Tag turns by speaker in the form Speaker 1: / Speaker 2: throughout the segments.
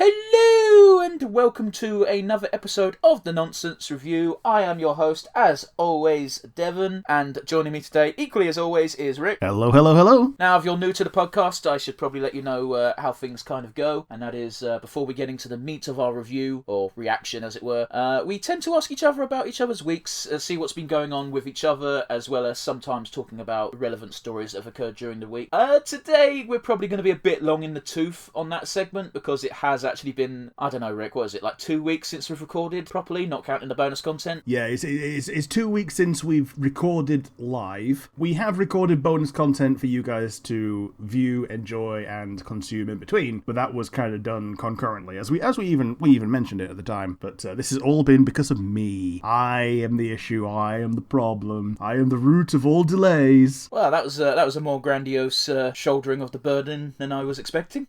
Speaker 1: Hello and welcome to another episode of The Nonsense Review. I am your host, as always, Devon, and joining me today, equally as always, is Rick.
Speaker 2: Hello, hello, hello.
Speaker 1: Now, if you're new to the podcast, I should probably let you know how things kind of go, and that is, before we get into the meat of our review, or reaction as it were, we tend to ask each other about each other's weeks, see what's been going on with each other, as well as sometimes talking about relevant stories that have occurred during the week. Today, we're probably going to be a bit long in the tooth on that segment, because it has actually been, I don't know, Rick, what is it, like 2 weeks since we've recorded properly, not counting the bonus content?
Speaker 2: Yeah, it's 2 weeks since we've recorded live. We have recorded bonus content for you guys to view, enjoy, and consume in between, but that was kind of done concurrently, as we even mentioned it at the time. But this has all been because of me. I am the issue. I am the problem. I am the root of all delays.
Speaker 1: Well, that was a more grandiose shouldering of the burden than I was expecting.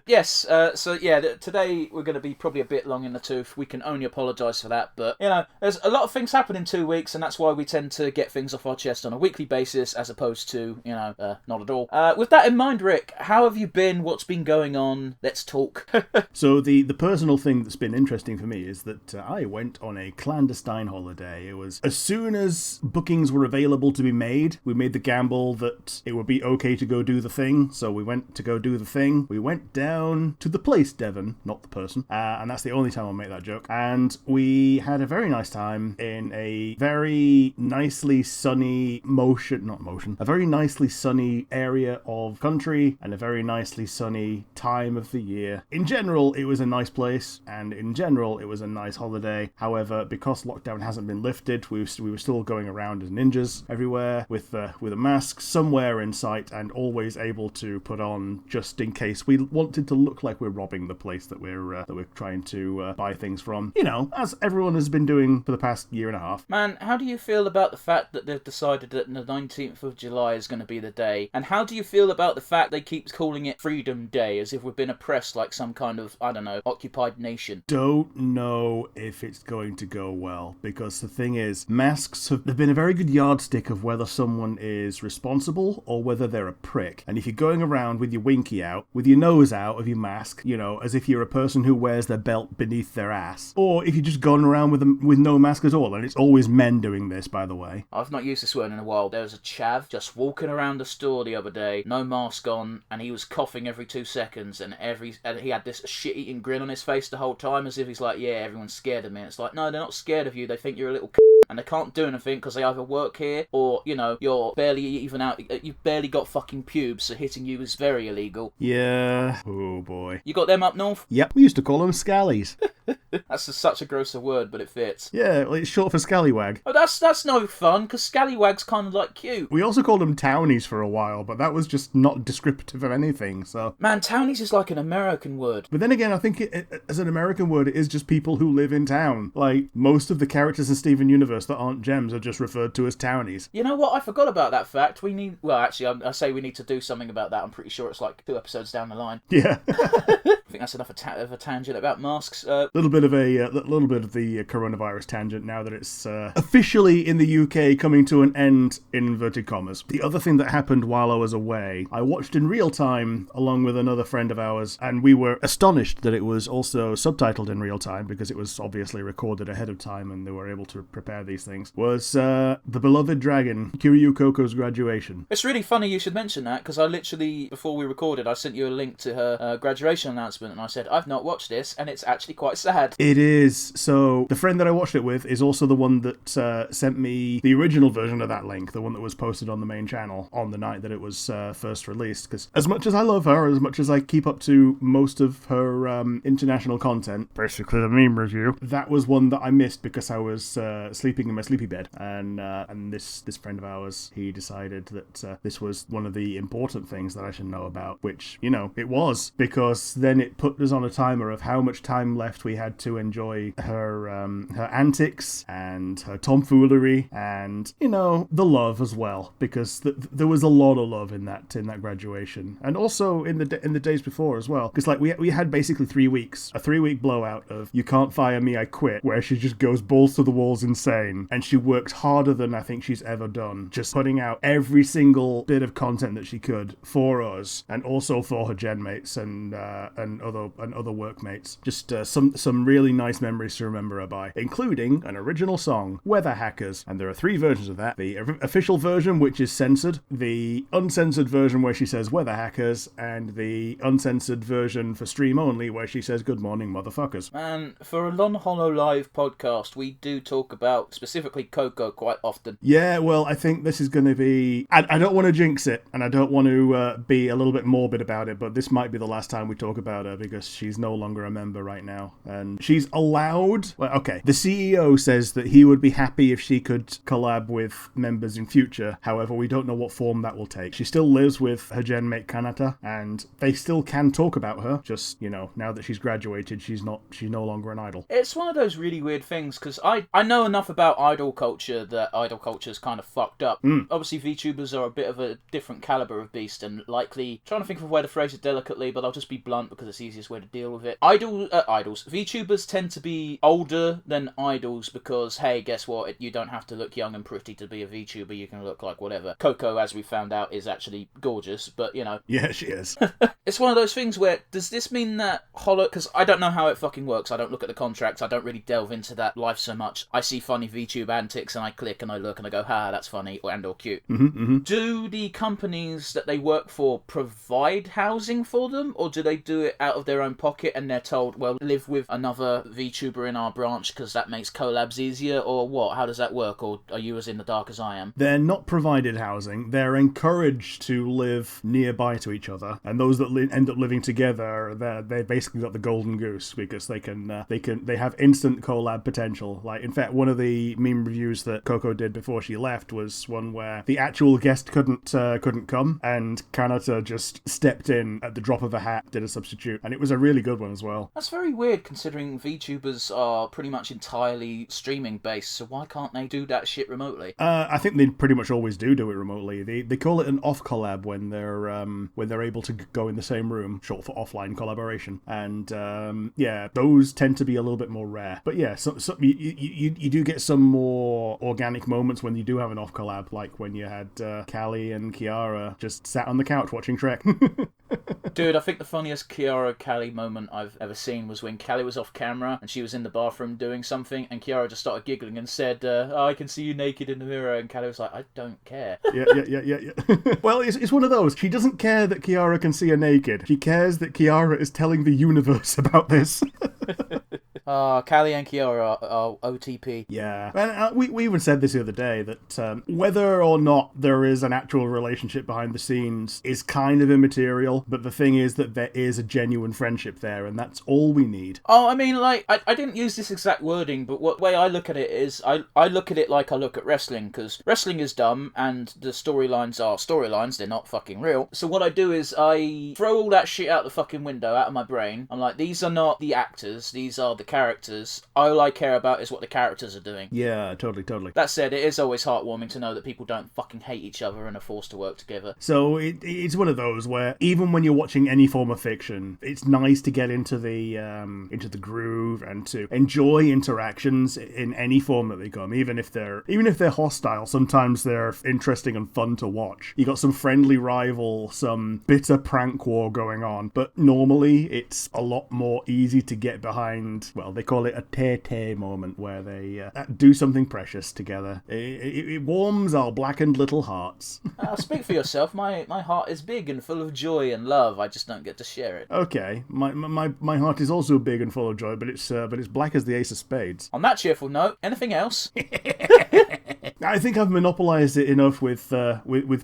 Speaker 1: Yes, today we're going to be probably a bit long in the tooth. We can only apologise for that, but, there's a lot of things happen in 2 weeks, and that's why we tend to get things off our chest on a weekly basis, as opposed to, not at all. With that in mind, Rick, how have you been? What's been going on? Let's talk.
Speaker 2: So the personal thing that's been interesting for me is that I went on a clandestine holiday. It was as soon as bookings were available to be made, we made the gamble that it would be okay to go do the thing, so we went to go do the thing. We went down to the place, Devon, not the person, and that's the only time I'll make that joke, and we had a very nice time in a very nicely sunny a very nicely sunny area of country and a very nicely sunny time of the year. In general, it was a nice place, and in general, it was a nice holiday. However, because lockdown hasn't been lifted, we were still going around as ninjas everywhere with a mask somewhere in sight and always able to put on just in case we wanted to look like we're robbing the place that we're trying to buy things from. As everyone has been doing for the past year and a half.
Speaker 1: Man, how do you feel about the fact that they've decided that the 19th of July is going to be the day? And how do you feel about the fact they keep calling it Freedom Day, as if we've been oppressed like some kind of, I don't know, occupied nation?
Speaker 2: Don't know if it's going to go well, because the thing is, masks have been a very good yardstick of whether someone is responsible or whether they're a prick. And if you're going around with your winky out, with your nose out of your mask, as if you're a person who wears their belt beneath their ass, or if you're just going around with no mask at all, and it's always men doing this, by the way.
Speaker 1: I've not used this word in a while. There was a chav just walking around the store the other day, no mask on, and he was coughing every 2 seconds, and he had this shit-eating grin on his face the whole time, as if he's like, yeah, everyone's scared of me. And it's like, no, they're not scared of you. They think you're a little and they can't do anything because they either work here or, you're barely even out. You've barely got fucking pubes, so hitting you is very illegal.
Speaker 2: Yeah. Oh, boy.
Speaker 1: You got them up north?
Speaker 2: Yep. We used to call them scallies.
Speaker 1: That's such a grosser word, but it fits.
Speaker 2: Yeah, well, it's short for scallywag.
Speaker 1: Oh, that's no fun, because scallywag's kind of like cute.
Speaker 2: We also called them townies for a while, but that was just not descriptive of anything, so...
Speaker 1: Man, townies is like an American word.
Speaker 2: But then again, I think as an American word, it is just people who live in town. Like, most of the characters in Steven Universe that aren't gems are just referred to as townies.
Speaker 1: You know what? I forgot about that fact. I say we need to do something about that. I'm pretty sure it's like 2 episodes down the line.
Speaker 2: Yeah.
Speaker 1: I think that's enough of a tangent about masks. A
Speaker 2: little bit of the coronavirus tangent now that it's officially in the UK coming to an end in inverted commas. The other thing that happened while I was away, I watched in real time along with another friend of ours, and we were astonished that it was also subtitled in real time because it was obviously recorded ahead of time and they were able to prepare these things, was The Beloved Dragon, Kiriyukoko's Graduation.
Speaker 1: It's really funny you should mention that, because I literally, before we recorded, I sent you a link to her graduation announcement, and I said, I've not watched this, and it's actually quite sad.
Speaker 2: It is. So, the friend that I watched it with is also the one that sent me the original version of that link, the one that was posted on the main channel on the night that it was first released, because as much as I love her, as much as I keep up to most of her international content, basically the meme review, that was one that I missed because I was sleeping in my sleepy bed, and this friend of ours, he decided that this was one of the important things that I should know about, which, it was, because then it put us on a timer of how much time left we had to enjoy her antics and her tomfoolery and, the love as well, because there was a lot of love in that graduation, and also in the days before as well, because we had basically 3 weeks, a 3-week blowout of You Can't Fire Me, I Quit, where she just goes balls to the walls insane, and she worked harder than I think she's ever done, just putting out every single bit of content that she could for us, and also for her gen mates and other workmates. Just some really nice memories to remember her by, including an original song, Weather Hackers. And there are 3 versions of that. The official version, which is censored, the uncensored version where she says Weather Hackers, and the uncensored version for stream only where she says Good morning, motherfuckers.
Speaker 1: Man, for a non-Hololive podcast, we do talk about specifically Coco quite often.
Speaker 2: Yeah, well, I think this is going to be... I don't want to jinx it, and I don't want to be a little bit morbid about it, but this might be the last time we talk about her, because she's no longer a member right now. And she's allowed... Well, okay, the CEO says that he would be happy if she could collab with members in future. However, we don't know what form that will take. She still lives with her gen mate Kanata, and they still can talk about her. Just, now that she's graduated, she's no longer an idol.
Speaker 1: It's one of those really weird things, because I know enough about idol culture that idol culture's kind of fucked up. Obviously, VTubers are a bit of a different caliber of beast, and likely, trying to think of a way to phrase it delicately, but I'll just be blunt because it's the easiest way to deal with it. VTubers tend to be older than idols because, hey, guess what? You don't have to look young and pretty to be a VTuber. You can look like whatever. Coco, as we found out, is actually gorgeous, but,
Speaker 2: Yeah, she is.
Speaker 1: It's one of those things where, does this mean that because I don't know how it fucking works. I don't look at the contracts. I don't really delve into that life so much. I see funny VTube antics and I click and I look and I go, ha, that's funny or cute. Do the companies that they work for provide housing for them, or do they do it out of their own pocket and they're told, well, live with another VTuber in our branch because that makes collabs easier, or what? How does that work? Or are you as in the dark as I am?
Speaker 2: They're not provided housing. They're encouraged to live nearby to each other, and those that end up living together, they've basically got the golden goose because they have instant collab potential. Like, in fact, one of the meme reviews that Coco did before she left was one where the actual guest couldn't come, and Kanata just stepped in at the drop of a hat, did a substitute, and it was a really good one as well.
Speaker 1: That's very weird considering VTubers are pretty much entirely streaming based, so why can't they do that shit remotely?
Speaker 2: I think they pretty much always do it remotely. They call it an off collab when they're able to go in the same room, short for offline collaboration, and those tend to be a little bit more rare. But yeah, so you do get some more organic moments when you do have an off collab, like when you had Callie and Kiara just sat on the couch watching Trek.
Speaker 1: Dude, I think the funniest Kiara-Callie moment I've ever seen was when Callie was off camera and she was in the bathroom doing something and Kiara just started giggling and said, I can see you naked in the mirror, and Callie was like, I don't care.
Speaker 2: Yeah. Well, it's one of those. She doesn't care that Kiara can see her naked. She cares that Kiara is telling the universe about this.
Speaker 1: Callie and Kiara are OTP.
Speaker 2: Yeah. And we even said this the other day, that whether or not there is an actual relationship behind the scenes is kind of immaterial, but the thing is that there is a genuine friendship there, and that's all we need.
Speaker 1: Oh, I mean, like, I didn't use this exact wording, but what way I look at it is, I look at it like I look at wrestling, because wrestling is dumb, and the storylines are storylines, they're not fucking real. So what I do is, I throw all that shit out the fucking window, out of my brain. I'm like, these are not the actors, these are the characters. All I care about is what the characters are doing.
Speaker 2: Yeah, totally.
Speaker 1: That said, it is always heartwarming to know that people don't fucking hate each other and are forced to work together.
Speaker 2: So it's one of those where even when you're watching any form of fiction, it's nice to get into the groove and to enjoy interactions in any form that they come. Even if they're hostile, sometimes they're interesting and fun to watch. You got some friendly rival, some bitter prank war going on, but normally it's a lot more easy to get behind. Well, they call it a té-té moment, where they do something precious together. It warms our blackened little hearts.
Speaker 1: Speak for yourself. My heart is big and full of joy and love. I just don't get to share it.
Speaker 2: Okay, my heart is also big and full of joy, but it's black as the ace of spades.
Speaker 1: On that cheerful note, anything else?
Speaker 2: I think I've monopolised it enough with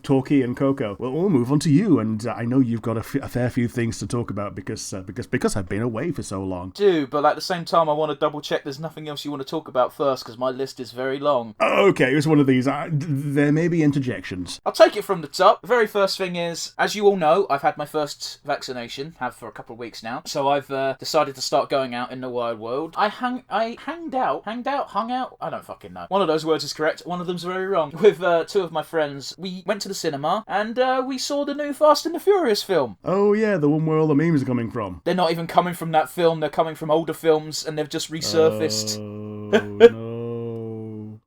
Speaker 2: Torquay and Coco. Well, we'll move on to you, and I know you've got a fair few things to talk about because I've been away for so long.
Speaker 1: But at the same time, I want to double check there's nothing else you want to talk about first, because my list is very long.
Speaker 2: Okay, it was one of these. There may be interjections.
Speaker 1: I'll take it from the top. The very first thing is, as you all know, I've had my first vaccination, have for a couple of weeks now, so I've decided to start going out in the wide world. I hung out, I don't fucking know. One of those words is correct, one of them's very wrong. With two of my friends, we went to the cinema, and we saw the new Fast and the Furious film.
Speaker 2: Oh yeah, the one where all the memes are coming from.
Speaker 1: They're not even coming from that film, they're coming from older films, and they've just resurfaced.
Speaker 2: Oh, no.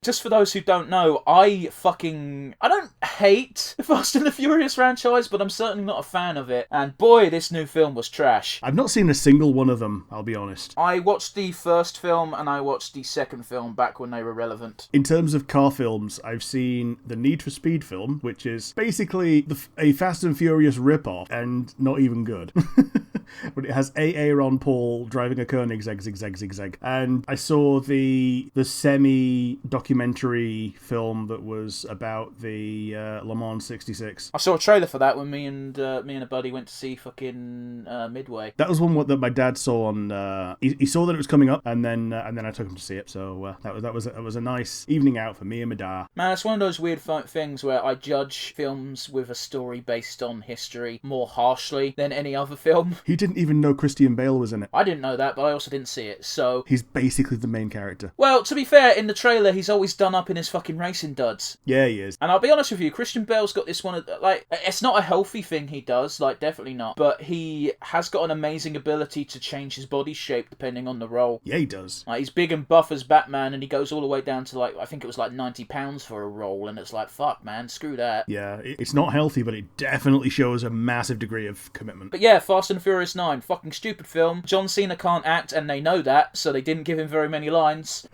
Speaker 1: Just for those who don't know, I don't hate the Fast and the Furious franchise, but I'm certainly not a fan of it. And boy, this new film was trash.
Speaker 2: I've not seen a single one of them, I'll be honest.
Speaker 1: I watched the first film and I watched the second film back when they were relevant.
Speaker 2: In terms of car films, I've seen the Need for Speed film, which is basically a Fast and Furious rip-off, and not even good. But it has Ron Paul driving a Koenigsegg zigzag. And I saw the semi-documentary film that was about the Le Mans 66.
Speaker 1: I saw a trailer for that when me and a buddy went to see fucking Midway.
Speaker 2: That was one that my dad saw on. He saw that it was coming up, and then I took him to see it. So that was a nice evening out for me and my dad.
Speaker 1: Man, it's one of those weird things where I judge films with a story based on history more harshly than any other film.
Speaker 2: He didn't even know Christian Bale was in it.
Speaker 1: I didn't know that, but I also didn't see it, so...
Speaker 2: He's basically the main character.
Speaker 1: Well, to be fair, in the trailer, he's always done up in his fucking racing duds.
Speaker 2: Yeah, he is.
Speaker 1: And I'll be honest with you, Christian Bale's got this one of... Like, it's not a healthy thing he does, like, definitely not. But he has got an amazing ability to change his body shape depending on the role.
Speaker 2: Yeah, he does.
Speaker 1: Like, he's big and buff as Batman, and he goes all the way down to, like, I think it was like 90 pounds for a role, and it's like, fuck, man, screw that.
Speaker 2: Yeah, it's not healthy, but it definitely shows a massive degree of commitment.
Speaker 1: But yeah, Fast and Furious 9, fucking stupid film. John Cena can't act, and they know that, so they didn't give him very many lines.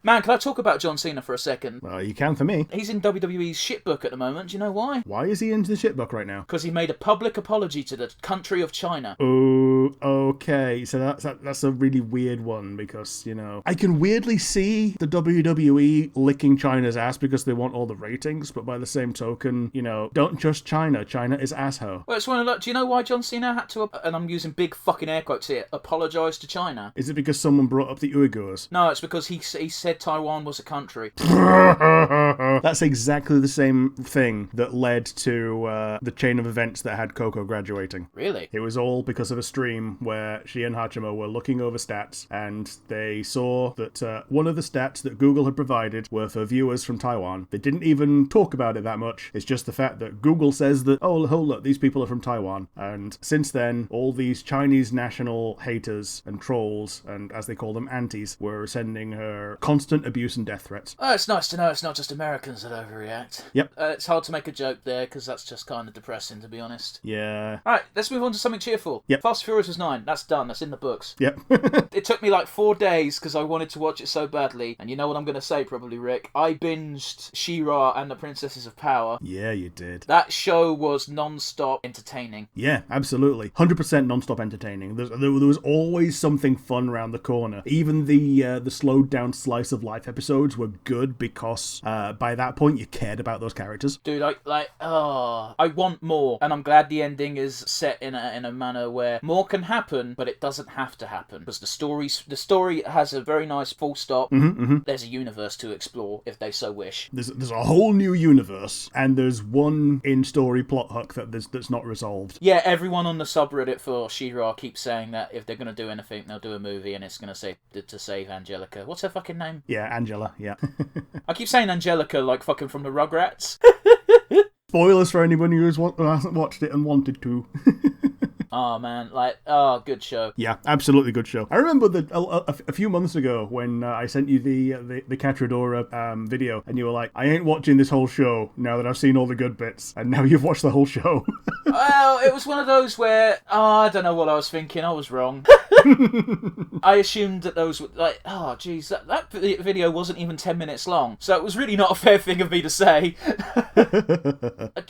Speaker 1: Man, can I talk about John Cena for a second?
Speaker 2: Well, you can for me.
Speaker 1: He's in WWE's shitbook at the moment. Do you know why?
Speaker 2: Why is he into the shitbook right now?
Speaker 1: Because he made a public apology to the country of China.
Speaker 2: Oh, okay. So that's a really weird one because, you know, I can weirdly see the WWE licking China's ass because they want all the ratings, but by the same token, you know, don't trust China. China is asshole.
Speaker 1: Well, it's one of the... Do you know why John Cena had to, and I'm using big fucking air quotes here, apologise to China?
Speaker 2: Is it because someone brought up the Uyghurs?
Speaker 1: No, it's because he said Taiwan was a country.
Speaker 2: That's exactly the same thing that led to the chain of events that had Coco graduating.
Speaker 1: Really?
Speaker 2: It was all because of a stream where she and Hachimo were looking over stats, and they saw that one of the stats that Google had provided were for viewers from Taiwan. They didn't even talk about it that much. It's just the fact that Google says that, oh, hold up, these people are from Taiwan. And since then, all these Chinese national haters and trolls, and as they call them, antis, were sending her constant abuse and death threats.
Speaker 1: Oh, it's nice to know it's not just Americans that overreact.
Speaker 2: Yep.
Speaker 1: It's hard to make a joke there, because that's just kind of depressing, to be honest.
Speaker 2: Yeah.
Speaker 1: Alright, let's move on to something cheerful.
Speaker 2: Yep.
Speaker 1: Fast and Furious was 9. That's done. That's in the books.
Speaker 2: Yep.
Speaker 1: It took me like 4 days, because I wanted to watch it so badly. And you know what I'm going to say, probably, Rick? I binged She-Ra and the Princesses of Power.
Speaker 2: Yeah, you did.
Speaker 1: That show was non-stop entertaining.
Speaker 2: Yeah, absolutely. 100% non-stop entertaining. There was always something fun around the corner. Even the slowed down slice of life episodes were good because by that point you cared about those characters.
Speaker 1: Dude, I want more, and I'm glad the ending is set in a manner where more can happen, but it doesn't have to happen because the story has a very nice full stop. There's a universe to explore if they so wish.
Speaker 2: There's a whole new universe, and there's one in-story plot hook that's not resolved.
Speaker 1: Yeah, everyone on the subreddit for She-Ra keeps saying that if they're going to do anything, they'll do a movie, and it's going to say to save Angelica. What's her fucking name?
Speaker 2: Yeah, Angela, yeah.
Speaker 1: I keep saying Angelica like fucking from the Rugrats.
Speaker 2: Spoilers for anyone who hasn't watched it and wanted to.
Speaker 1: Oh, man. Good show.
Speaker 2: Yeah, absolutely good show. I remember that a few months ago when I sent you the Catradora video, and you were like, I ain't watching this whole show now that I've seen all the good bits, and now you've watched the whole show.
Speaker 1: Well, it was one of those where, I don't know what I was thinking. I was wrong. I assumed that those were, like, oh, geez, that video wasn't even 10 minutes long, so it was really not a fair thing of me to say.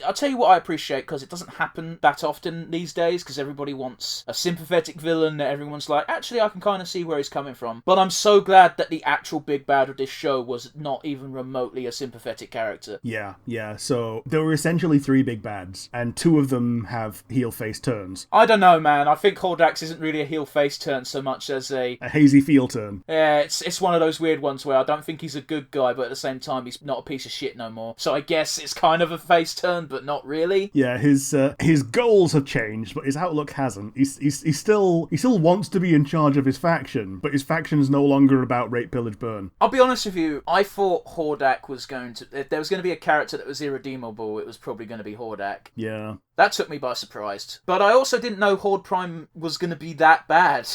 Speaker 1: I'll tell you what I appreciate, because it doesn't happen that often these days, because everybody wants a sympathetic villain that everyone's like, actually, I can kind of see where he's coming from. But I'm so glad that the actual big bad of this show was not even remotely a sympathetic character.
Speaker 2: Yeah. So there were essentially 3 big bads, and 2 of them have heel-face turns.
Speaker 1: I don't know, man. I think Hordax isn't really a heel-face turn so much as a
Speaker 2: hazy feel turn.
Speaker 1: Yeah, it's one of those weird ones where I don't think he's a good guy, but at the same time, he's not a piece of shit no more. So I guess it's kind of a face turn, but not really.
Speaker 2: Yeah, his goals have changed, but his outlook hasn't. He still wants to be in charge of his faction, but his faction's no longer about rape, pillage, burn.
Speaker 1: I'll be honest with you, I thought Hordak was going to... If there was going to be a character that was irredeemable, it was probably going to be Hordak.
Speaker 2: Yeah.
Speaker 1: That took me by surprise. But I also didn't know Horde Prime was going to be that bad.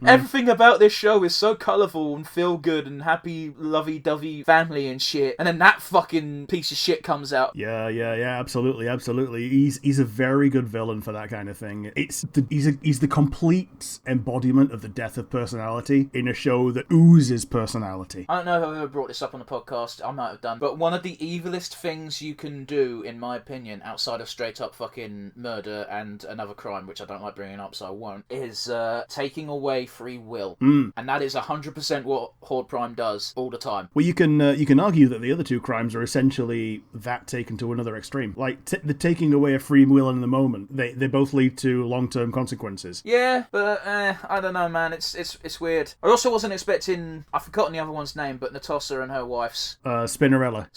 Speaker 1: Everything about this show is so colourful and feel good and happy, lovey-dovey family and shit, and then that fucking piece of shit comes out.
Speaker 2: Yeah, absolutely. He's a very good villain for that kind of thing. He's the complete embodiment of the death of personality in a show that oozes personality.
Speaker 1: I don't know if I've ever brought this up on the podcast, I might have done, but one of the evilest things you can do, in my opinion, outside of straight up fucking murder and another crime, which I don't like bringing up, so I won't, is taking away free will. And that is 100% what Horde Prime does all the time.
Speaker 2: Well, you can argue that the other two crimes are essentially that taken to another extreme. Like, the taking away a free will in the moment, they both lead to long-term consequences.
Speaker 1: Yeah, but I don't know, man. It's weird. I also wasn't expecting, I've forgotten the other one's name, but Natasha and her wife's Spinnerella,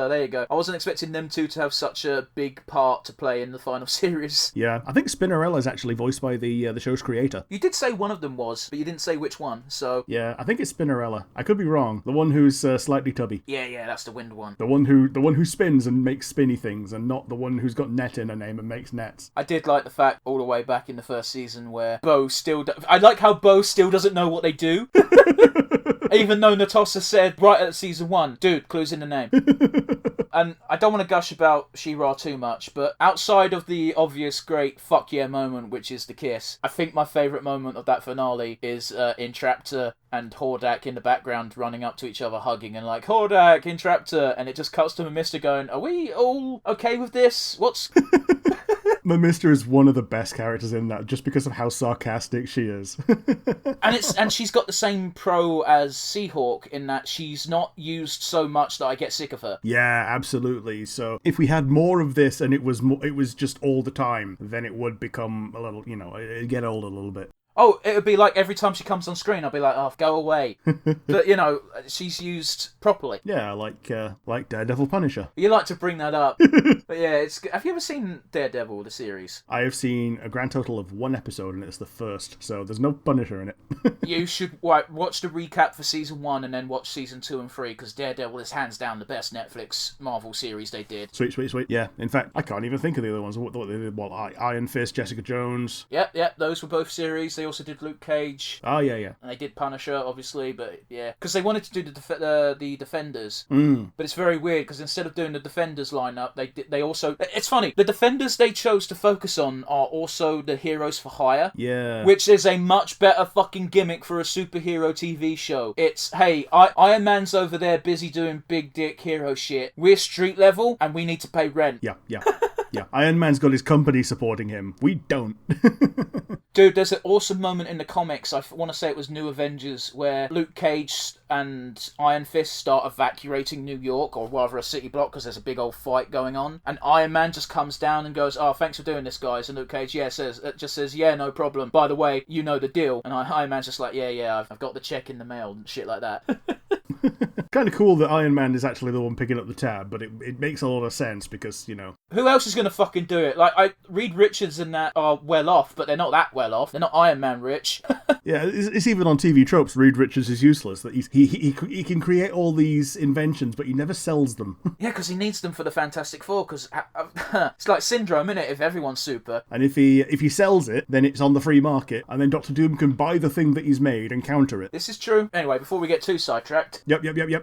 Speaker 1: there you go. I wasn't expecting them two to have such a big part to play in the final series.
Speaker 2: Yeah, I think Spinnerella is actually voiced by the show's creator.
Speaker 1: You did say one of them was, but you didn't say which one, so...
Speaker 2: Yeah, I think it's Spinnerella. I could be wrong. The one who's slightly tubby.
Speaker 1: Yeah, that's the wind one.
Speaker 2: The one who spins and makes spinny things, and not the one who's got net in her name and makes nets.
Speaker 1: I did like the fact all the way back in the first season where Bo still... I like how Bo still doesn't know what they do. Even though Natasha said right at season 1, dude, clues in the name. And I don't want to gush about She-Ra too much, but outside of the obvious great fuck yeah moment, which is the kiss, I think my favourite moment of that finale is Entraptor and Hordak in the background running up to each other, hugging, and like, Hordak, Entraptor, and it just cuts to Mr. going, are we all okay with this? What's...
Speaker 2: Mamister is one of the best characters in that, just because of how sarcastic she is.
Speaker 1: and she's got the same pro as Seahawk in that she's not used so much that I get sick of her.
Speaker 2: Yeah, absolutely. So if we had more of this and it was just all the time, then it would become a little, it'd get old a little bit.
Speaker 1: Oh, it would be like every time she comes on screen, I'll be like, oh, go away. But, she's used properly.
Speaker 2: Yeah, like Daredevil Punisher.
Speaker 1: You like to bring that up. But yeah, have you ever seen Daredevil, the series?
Speaker 2: I have seen a grand total of 1 episode, and it's the first, so there's no Punisher in it.
Speaker 1: You should watch the recap for season 1 and then watch season 2 and 3, because Daredevil is hands down the best Netflix Marvel series they did.
Speaker 2: Sweet. Yeah, in fact, I can't even think of the other ones. What they did, Iron Fist, Jessica Jones.
Speaker 1: Yep, those were both series. They also did Luke Cage.
Speaker 2: Oh, yeah.
Speaker 1: And they did Punisher, obviously, but yeah. Because they wanted to do the Defenders.
Speaker 2: But
Speaker 1: it's very weird, because instead of doing the Defenders lineup, they also... It's funny, the Defenders they chose to focus on are also the Heroes for Hire.
Speaker 2: Yeah.
Speaker 1: Which is a much better fucking gimmick for a superhero TV show. It's, hey, Iron Man's over there busy doing big dick hero shit. We're street level, and we need to pay rent.
Speaker 2: Yeah. Yeah, Iron Man's got his company supporting him. We don't.
Speaker 1: Dude, there's an awesome moment in the comics, I want to say it was New Avengers, where Luke Cage and Iron Fist start evacuating New York, or rather a city block, because there's a big old fight going on. And Iron Man just comes down and goes, oh, thanks for doing this, guys. And Luke Cage, says, yeah, no problem. By the way, you know the deal. And Iron Man's just like, yeah, I've got the check in the mail and shit like that.
Speaker 2: Kind of cool that Iron Man is actually the one picking up the tab, but it makes a lot of sense because,
Speaker 1: Who else is going to fucking do it? Like, Reed Richards and that are well off, but they're not that well off. They're not Iron Man rich.
Speaker 2: Yeah, it's even on TV tropes. Reed Richards is useless. That he can create all these inventions, but he never sells them.
Speaker 1: Yeah, because he needs them for the Fantastic Four, because it's like Syndrome, innit, if everyone's super.
Speaker 2: And if he sells it, then it's on the free market, and then Doctor Doom can buy the thing that he's made and counter it.
Speaker 1: This is true. Anyway, before we get too sidetracked...
Speaker 2: Yep.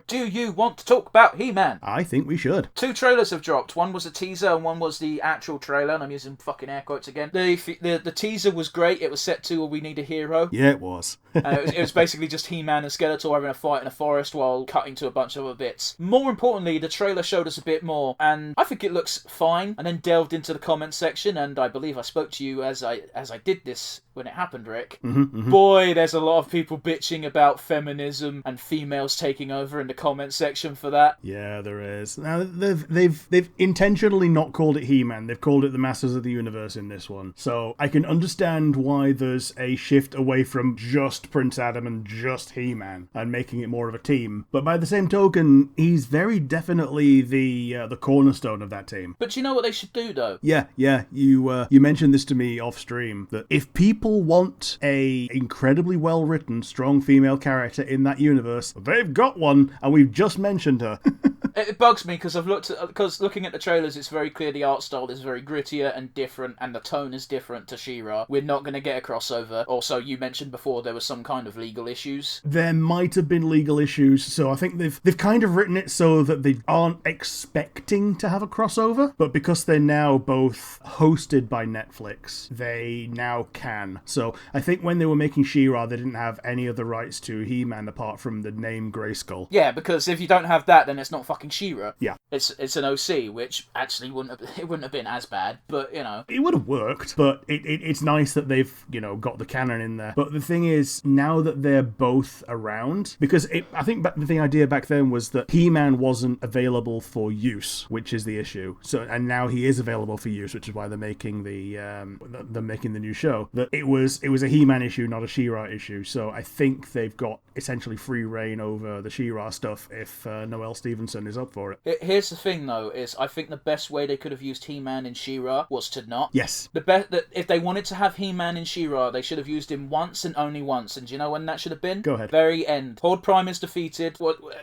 Speaker 1: Do you want to talk about HeMan?
Speaker 2: I think we should.
Speaker 1: 2 trailers have dropped. One was a teaser and one was the actual trailer, and I'm using fucking air quotes again. The teaser was great. It was set to We Need a Hero.
Speaker 2: Yeah, it was.
Speaker 1: It was basically just He-Man and Skeletor having a fight in a forest while cutting to a bunch of other bits. More importantly, the trailer showed us a bit more, and I think it looks fine, and then delved into the comments section, and I believe I spoke to you as I did this when it happened, Rick.
Speaker 2: Mm-hmm.
Speaker 1: Boy, there's a lot of people bitching about feminism and females taking over in the comment section for that.
Speaker 2: Yeah, there is. Now, they've intentionally not called it He-Man. They've called it the Masters of the Universe in this one. So I can understand why there's a shift away from just Prince Adam and just He-Man and making it more of a team. But by the same token, he's very definitely the cornerstone of that team.
Speaker 1: But do you know what they should do, though?
Speaker 2: Yeah. You mentioned this to me off stream, that if people want a incredibly well-written, strong female character in that universe, they've got one, and we've just mentioned her.
Speaker 1: It bugs me because because looking at the trailers, it's very clear the art style is very grittier and different, and the tone is different to She-Ra. We're not going to get a crossover. Also, you mentioned before there was some kind of legal issues.
Speaker 2: There might have been legal issues, so I think they've kind of written it so that they aren't expecting to have a crossover, but because they're now both hosted by Netflix, they now can. So I think when they were making She-Ra, they didn't have any of the rights to He-Man apart from the name Grayskull.
Speaker 1: Yeah, because if you don't have that, then it's not fucking She-Ra.
Speaker 2: Yeah.
Speaker 1: It's an OC, which actually wouldn't have been as bad, but, you know.
Speaker 2: It would have worked, but it's nice that they've, got the canon in there. But the thing is, now that they're both around, because I think the idea back then was that He-Man wasn't available for use, which is the issue. So, and now he is available for use, which is why they're making the new show. That it was a He-Man issue, not a She-Ra issue. So I think they've got essentially free reign over the She-Ra stuff if Noelle Stevenson is up for it.
Speaker 1: Here's the thing, though, is I think the best way they could have used He-Man in She-Ra was to not.
Speaker 2: Yes.
Speaker 1: If they wanted to have He-Man in She-Ra, they should have used him once and only once. And do you know when that should have been?
Speaker 2: Go ahead.
Speaker 1: Very end. Horde Prime is defeated.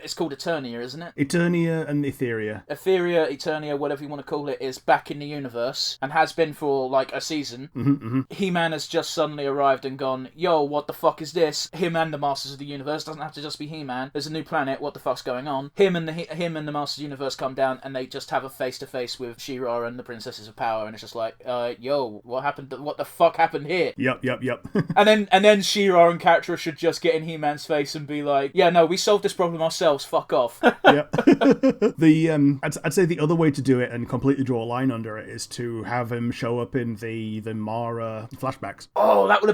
Speaker 1: It's called Eternia, isn't it?
Speaker 2: Eternia and Etheria.
Speaker 1: Eternia, whatever you want to call it, is back in the universe and has been for like a season. He-Man has just suddenly arrived and gone, yo, what the fuck is this? Him and the Masters of the Universe. Doesn't have to just be He-Man. There's a new planet. What the fuck's going on? Him and the Masters of the Universe come down and they just have a face-to-face with She-Ra and the Princesses of Power, and it's just like, yo, what happened? What the fuck happened here?
Speaker 2: Yep.
Speaker 1: and then She-Ra and Catra should just get in He-Man's face and be like, yeah, no, we solved this problem ourselves. Fuck off.
Speaker 2: Yep. I'd say the other way to do it and completely draw a line under it is to have him show up in the Mara flashbacks.
Speaker 1: Oh, that would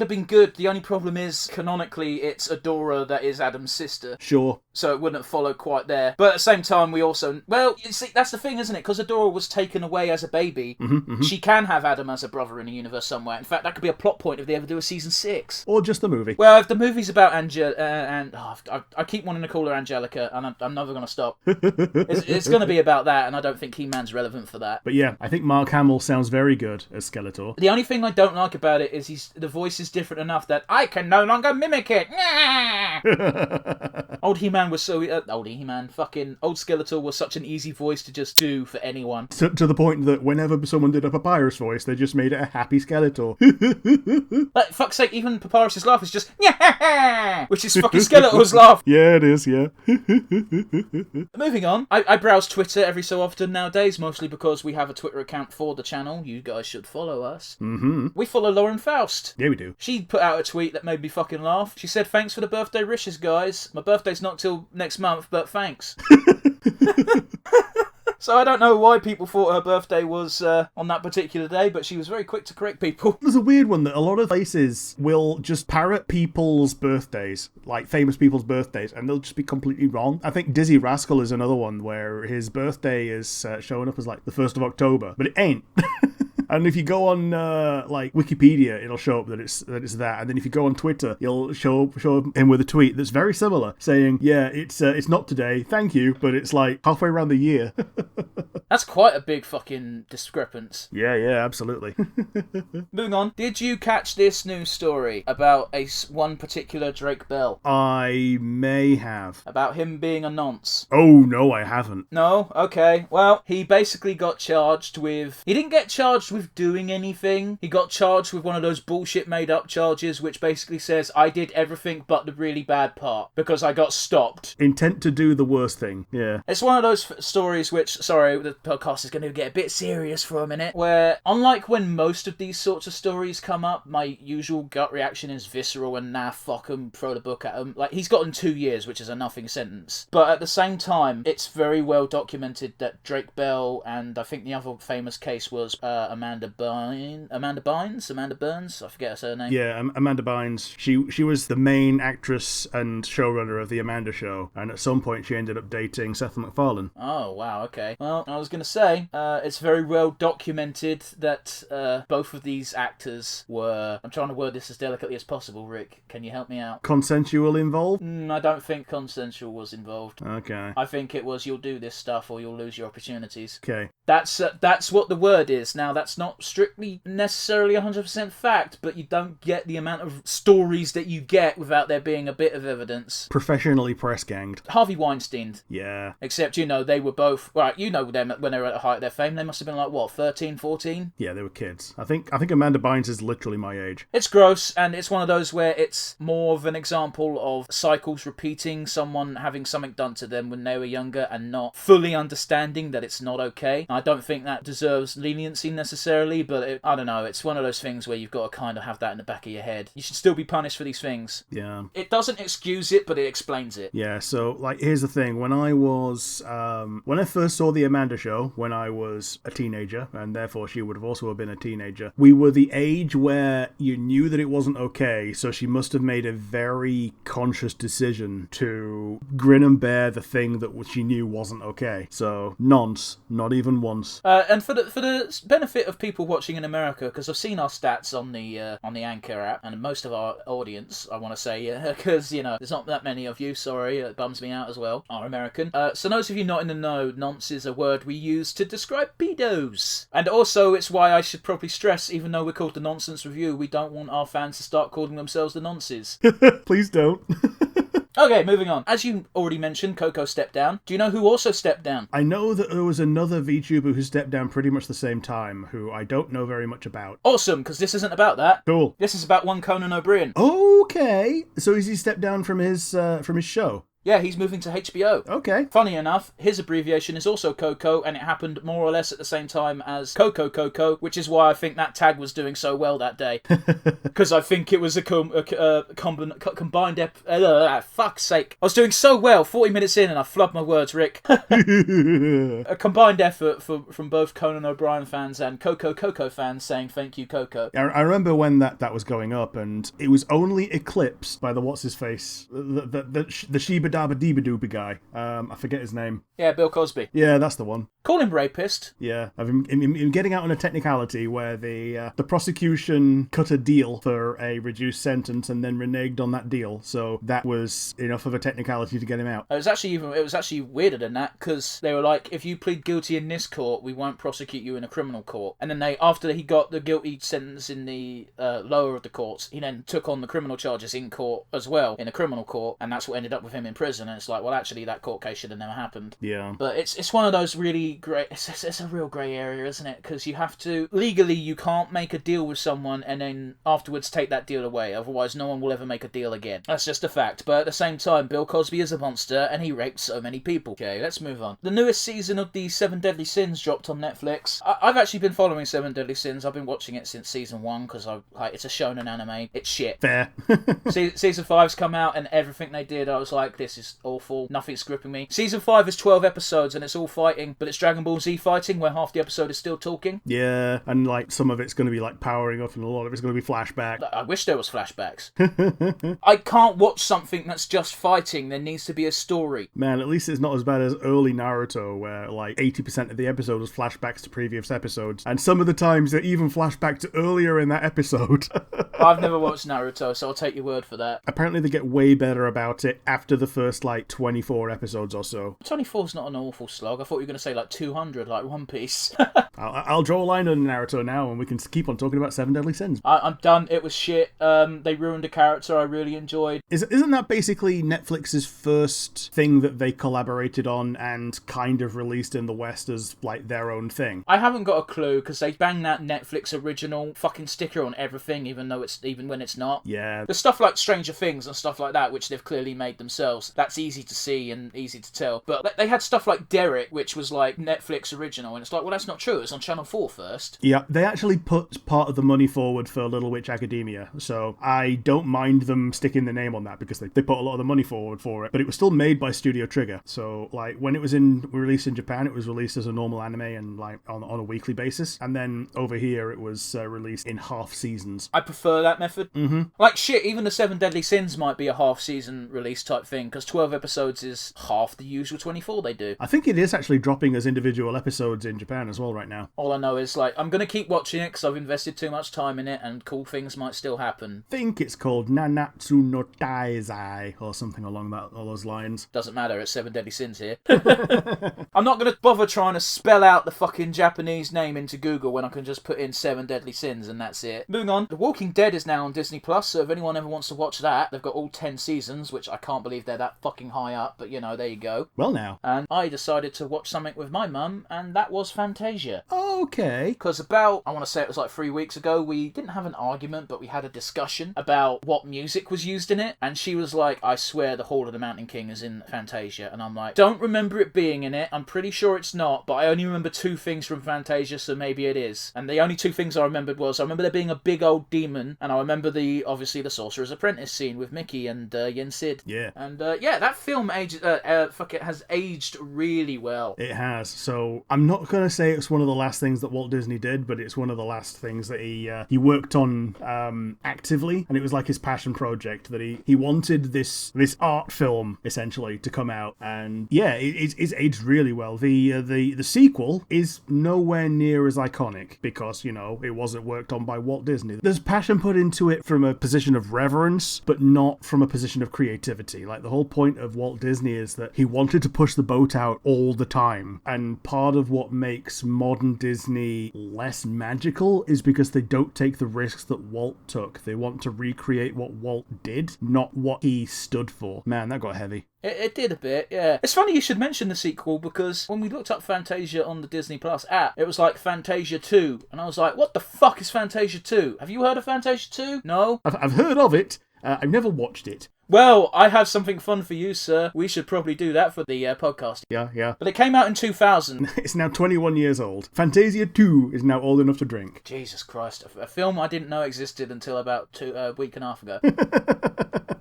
Speaker 1: have been good. The only problem is canonically it's Adora that is Adam's sister.
Speaker 2: Sure.
Speaker 1: So it wouldn't follow quite there. But at the same time, we also... Well, you see, that's the thing, isn't it? Because Adora was taken away as a baby. She can have Adam as a brother in a universe somewhere. In fact, that could be a plot point if they ever do a season 6.
Speaker 2: Or just the movie.
Speaker 1: Well, if the movie's about I keep wanting to call her Angelica, and I'm never going to stop. It's going to be about that, and I don't think He-Man's relevant for that.
Speaker 2: But yeah, I think Mark Hamill sounds very good as Skeletor.
Speaker 1: The only thing I don't like about it is the voice is different enough that I can no longer mimic it. Old He-Man was so... old Skeletor was such an easy voice to just do for anyone.
Speaker 2: To the point that whenever someone did a Papyrus voice, they just made it a happy Skeletor.
Speaker 1: Like, fuck's sake, even Papyrus's laugh is just... which is fucking Skeletor's laugh.
Speaker 2: Yeah, it is, yeah.
Speaker 1: Moving on. I browse Twitter every so often nowadays, mostly because we have a Twitter account for the channel. You guys should follow us. We follow Lauren Faust.
Speaker 2: Yeah, we do.
Speaker 1: She put out a tweet that made me fucking laugh. She said, thanks for the birthday wishes, guys. My birthday's not till next month, but thanks. So I don't know why people thought her birthday was on that particular day, but she was very quick to correct people.
Speaker 2: There's a weird one that a lot of places will just parrot people's birthdays, like famous people's birthdays, and they'll just be completely wrong. I think Dizzy Rascal is another one where his birthday is showing up as like the 1st of October, but it ain't. And if you go on Wikipedia, it'll show up that it's that. And then if you go on Twitter, you'll show him with a tweet that's very similar, saying, "Yeah, it's not today, thank you," but it's like halfway around the year.
Speaker 1: That's quite a big fucking discrepancy.
Speaker 2: Yeah, absolutely.
Speaker 1: Moving on. Did you catch this news story about one particular Drake Bell?
Speaker 2: I may have.
Speaker 1: About him being a nonce.
Speaker 2: Oh, no, I haven't.
Speaker 1: No? Okay. Well, he basically got charged with... He didn't get charged with doing anything. He got charged with one of those bullshit made-up charges, which basically says, I did everything but the really bad part, because I got stopped.
Speaker 2: Intent to do the worst thing, yeah.
Speaker 1: It's one of those stories which... Sorry, the podcast is going to get a bit serious for a minute, where, unlike when most of these sorts of stories come up, my usual gut reaction is visceral and nah, fuck him, throw the book at him. Like, he's gotten 2 years, which is a nothing sentence. But at the same time, it's very well documented that Drake Bell, and I think the other famous case was Amanda Bynes, I forget her surname.
Speaker 2: Yeah, Amanda Bynes. She was the main actress and showrunner of the Amanda Show, and at some point she ended up dating Seth MacFarlane.
Speaker 1: Oh, wow, okay. Well, I was was going to say, it's very well documented that both of these actors were... I'm trying to word this as delicately as possible, Rick. Can you help me out?
Speaker 2: Consensual involved?
Speaker 1: I don't think consensual was involved.
Speaker 2: Okay.
Speaker 1: I think it was, you'll do this stuff or you'll lose your opportunities.
Speaker 2: Okay.
Speaker 1: That's what the word is. Now, that's not strictly necessarily 100% fact, but you don't get the amount of stories that you get without there being a bit of evidence.
Speaker 2: Professionally press-ganged.
Speaker 1: Harvey Weinstein.
Speaker 2: Yeah.
Speaker 1: Except, they were both... Right, you know them when they were at the height of their fame. They must have been like, what, 13, 14?
Speaker 2: Yeah, they were kids. I think Amanda Bynes is literally my age.
Speaker 1: It's gross, and it's one of those where it's more of an example of cycles repeating, someone having something done to them when they were younger and not fully understanding that it's not okay. I don't think that deserves leniency necessarily, but I don't know, it's one of those things where you've got to kind of have that in the back of your head. You should still be punished for these things.
Speaker 2: Yeah.
Speaker 1: It doesn't excuse it, but it explains it.
Speaker 2: Yeah, so, here's the thing. When I first saw The Amanda Show, when I was a teenager, and therefore she would have also been a teenager, we were the age where you knew that it wasn't okay, so she must have made a very conscious decision to grin and bear the thing that she knew wasn't okay. So, nonce. Not even once.
Speaker 1: And for the benefit of people watching in America, because I've seen our stats on the Anchor app, and most of our audience, I want to say, because, there's not that many of you, sorry, it bums me out as well, are American. So those of you not in the know, nonce is a word we use to describe pedos. And also, it's why I should probably stress, even though we're called the Nonsense Review, we don't want our fans to start calling themselves the Nonces.
Speaker 2: Please don't.
Speaker 1: Okay, moving on. As you already mentioned, Coco stepped down. Do you know who also stepped down?
Speaker 2: I know that there was another VTuber who stepped down pretty much the same time, who I don't know very much about.
Speaker 1: Awesome, because this isn't about that.
Speaker 2: Cool.
Speaker 1: This is about one Conan O'Brien.
Speaker 2: Okay. So has he stepped down from his show?
Speaker 1: Yeah, he's moving to HBO.
Speaker 2: Okay.
Speaker 1: Funny enough, his abbreviation is also Coco, and it happened more or less at the same time as Coco, which is why I think that tag was doing so well that day. Because I think it was a combined fuck's sake. I was doing so well, 40 minutes in, and I flubbed my words, Rick. A combined effort from both Conan O'Brien fans and Coco fans saying thank you, Coco.
Speaker 2: I remember when that was going up, and it was only eclipsed by the what's-his-face, the Sheba Dabba Deeba Dooba guy. I forget his name.
Speaker 1: Yeah, Bill Cosby.
Speaker 2: Yeah, that's the one.
Speaker 1: Call him rapist.
Speaker 2: Yeah, I've been getting out on a technicality where the prosecution cut a deal for a reduced sentence and then reneged on that deal, so that was enough of a technicality to get him out.
Speaker 1: It was actually weirder than that, because they were like, if you plead guilty in this court, we won't prosecute you in a criminal court. And then after he got the guilty sentence in the lower of the courts, he then took on the criminal charges in court as well, in a criminal court, and that's what ended up with him in prison. And it's like, well, actually, that court case should have never happened.
Speaker 2: Yeah.
Speaker 1: But it's one of those really grey... It's a real grey area, isn't it? Because you have to... Legally, you can't make a deal with someone and then afterwards take that deal away. Otherwise, no one will ever make a deal again. That's just a fact. But at the same time, Bill Cosby is a monster and he raped so many people. Okay, let's move on. The newest season of the Seven Deadly Sins dropped on Netflix. I've actually been following Seven Deadly Sins. I've been watching it since season 1 because it's a shonen anime. It's shit.
Speaker 2: Fair.
Speaker 1: Season 5's come out and everything they did, I was like, this is awful. Nothing's gripping me. Season 5 is 12 episodes and it's all fighting, but it's Dragon Ball Z fighting where half the episode is still talking.
Speaker 2: Yeah, and some of it's going to be powering up and a lot of it's going to be flashback.
Speaker 1: I wish there was flashbacks. I can't watch something that's just fighting. There needs to be a story.
Speaker 2: Man, at least it's not as bad as early Naruto where 80% of the episode was flashbacks to previous episodes, and some of the times they even flashback to earlier in that episode.
Speaker 1: I've never watched Naruto, so I'll take your word for that.
Speaker 2: Apparently they get way better about it after the first 24 episodes or so.
Speaker 1: 24's not an awful slog. I thought you were going to say 200 like One Piece.
Speaker 2: I'll draw a line on Naruto now and we can keep on talking about Seven Deadly Sins.
Speaker 1: I'm done. It was shit. They ruined a character I really enjoyed.
Speaker 2: Isn't that basically Netflix's first thing that they collaborated on and kind of released in the West as their own thing?
Speaker 1: I haven't got a clue because they bang that Netflix original fucking sticker on everything, even when it's not.
Speaker 2: Yeah.
Speaker 1: The stuff like Stranger Things and stuff like that, which they've clearly made themselves, that's easy to see and easy to tell. But they had stuff like Derek, which was Netflix original, and it's well, that's not true. was on Channel 4 first.
Speaker 2: Yeah, they actually put part of the money forward for Little Witch Academia, so I don't mind them sticking the name on that because they put a lot of the money forward for it. But it was still made by Studio Trigger, so like when it was released in Japan, it was released as a normal anime and like on a weekly basis, and then over here it was released in half seasons.
Speaker 1: I prefer that method.
Speaker 2: Mm-hmm.
Speaker 1: Like shit, even the Seven Deadly Sins might be a half season release type thing because 12 episodes is half the usual 24 they do.
Speaker 2: I think it is actually dropping as individual episodes in Japan as well right now.
Speaker 1: All I know is like I'm gonna keep watching it because I've invested too much time in it, and cool things might still happen.
Speaker 2: I think it's called Nanatsu no Taizai or something along all those lines.
Speaker 1: Doesn't matter, it's Seven Deadly Sins here. I'm not gonna bother trying to spell out the fucking Japanese name into Google when I can just put in Seven Deadly Sins and that's it. Moving on, The Walking Dead is now on Disney Plus, so if anyone ever wants to watch that, they've got all 10 seasons, which I can't believe they're that fucking high up, but you know, there you go.
Speaker 2: Well now.
Speaker 1: And I decided to watch something with my mum, and that was Fantasia.
Speaker 2: Okay.
Speaker 1: Because about, I want to say it was like 3 weeks ago, we didn't have an argument, but we had a discussion about what music was used in it, and she was like, I swear the Hall of the Mountain King is in Fantasia, and I'm like, don't remember it being in it, I'm pretty sure it's not, but I only remember 2 things from Fantasia, so maybe it is. And the only 2 things I remembered was, I remember there being a big old demon, and I remember obviously the Sorcerer's Apprentice scene with Mickey and Yen Sid.
Speaker 2: Yeah.
Speaker 1: And yeah, that film has aged really well.
Speaker 2: It has. So I'm not going to say it's one of the last things that Walt Disney did, but it's one of the last things that he worked on actively, and it was like his passion project that he wanted this art film essentially to come out, and yeah, it's aged really well. The sequel is nowhere near as iconic because you know it wasn't worked on by Walt Disney. There's passion put into it from a position of reverence, but not from a position of creativity. Like the whole point of Walt Disney is that he wanted to push the boat out all the time, and part of what makes modern Disney less magical is because they don't take the risks that Walt took. They want to recreate what Walt did, not what he stood for. Man, that got heavy.
Speaker 1: It did a bit, yeah. It's funny you should mention the sequel because when we looked up Fantasia on the Disney Plus app, it was like Fantasia 2. And I was like, what the fuck is Fantasia 2? Have you heard of Fantasia 2? No?
Speaker 2: I've heard of it. I've never watched it.
Speaker 1: Well, I have something fun for you, sir. We should probably do that for the podcast.
Speaker 2: Yeah.
Speaker 1: But it came out in 2000.
Speaker 2: It's now 21 years old. Fantasia 2 is now old enough to drink.
Speaker 1: Jesus Christ. A film I didn't know existed until about a week and a half ago.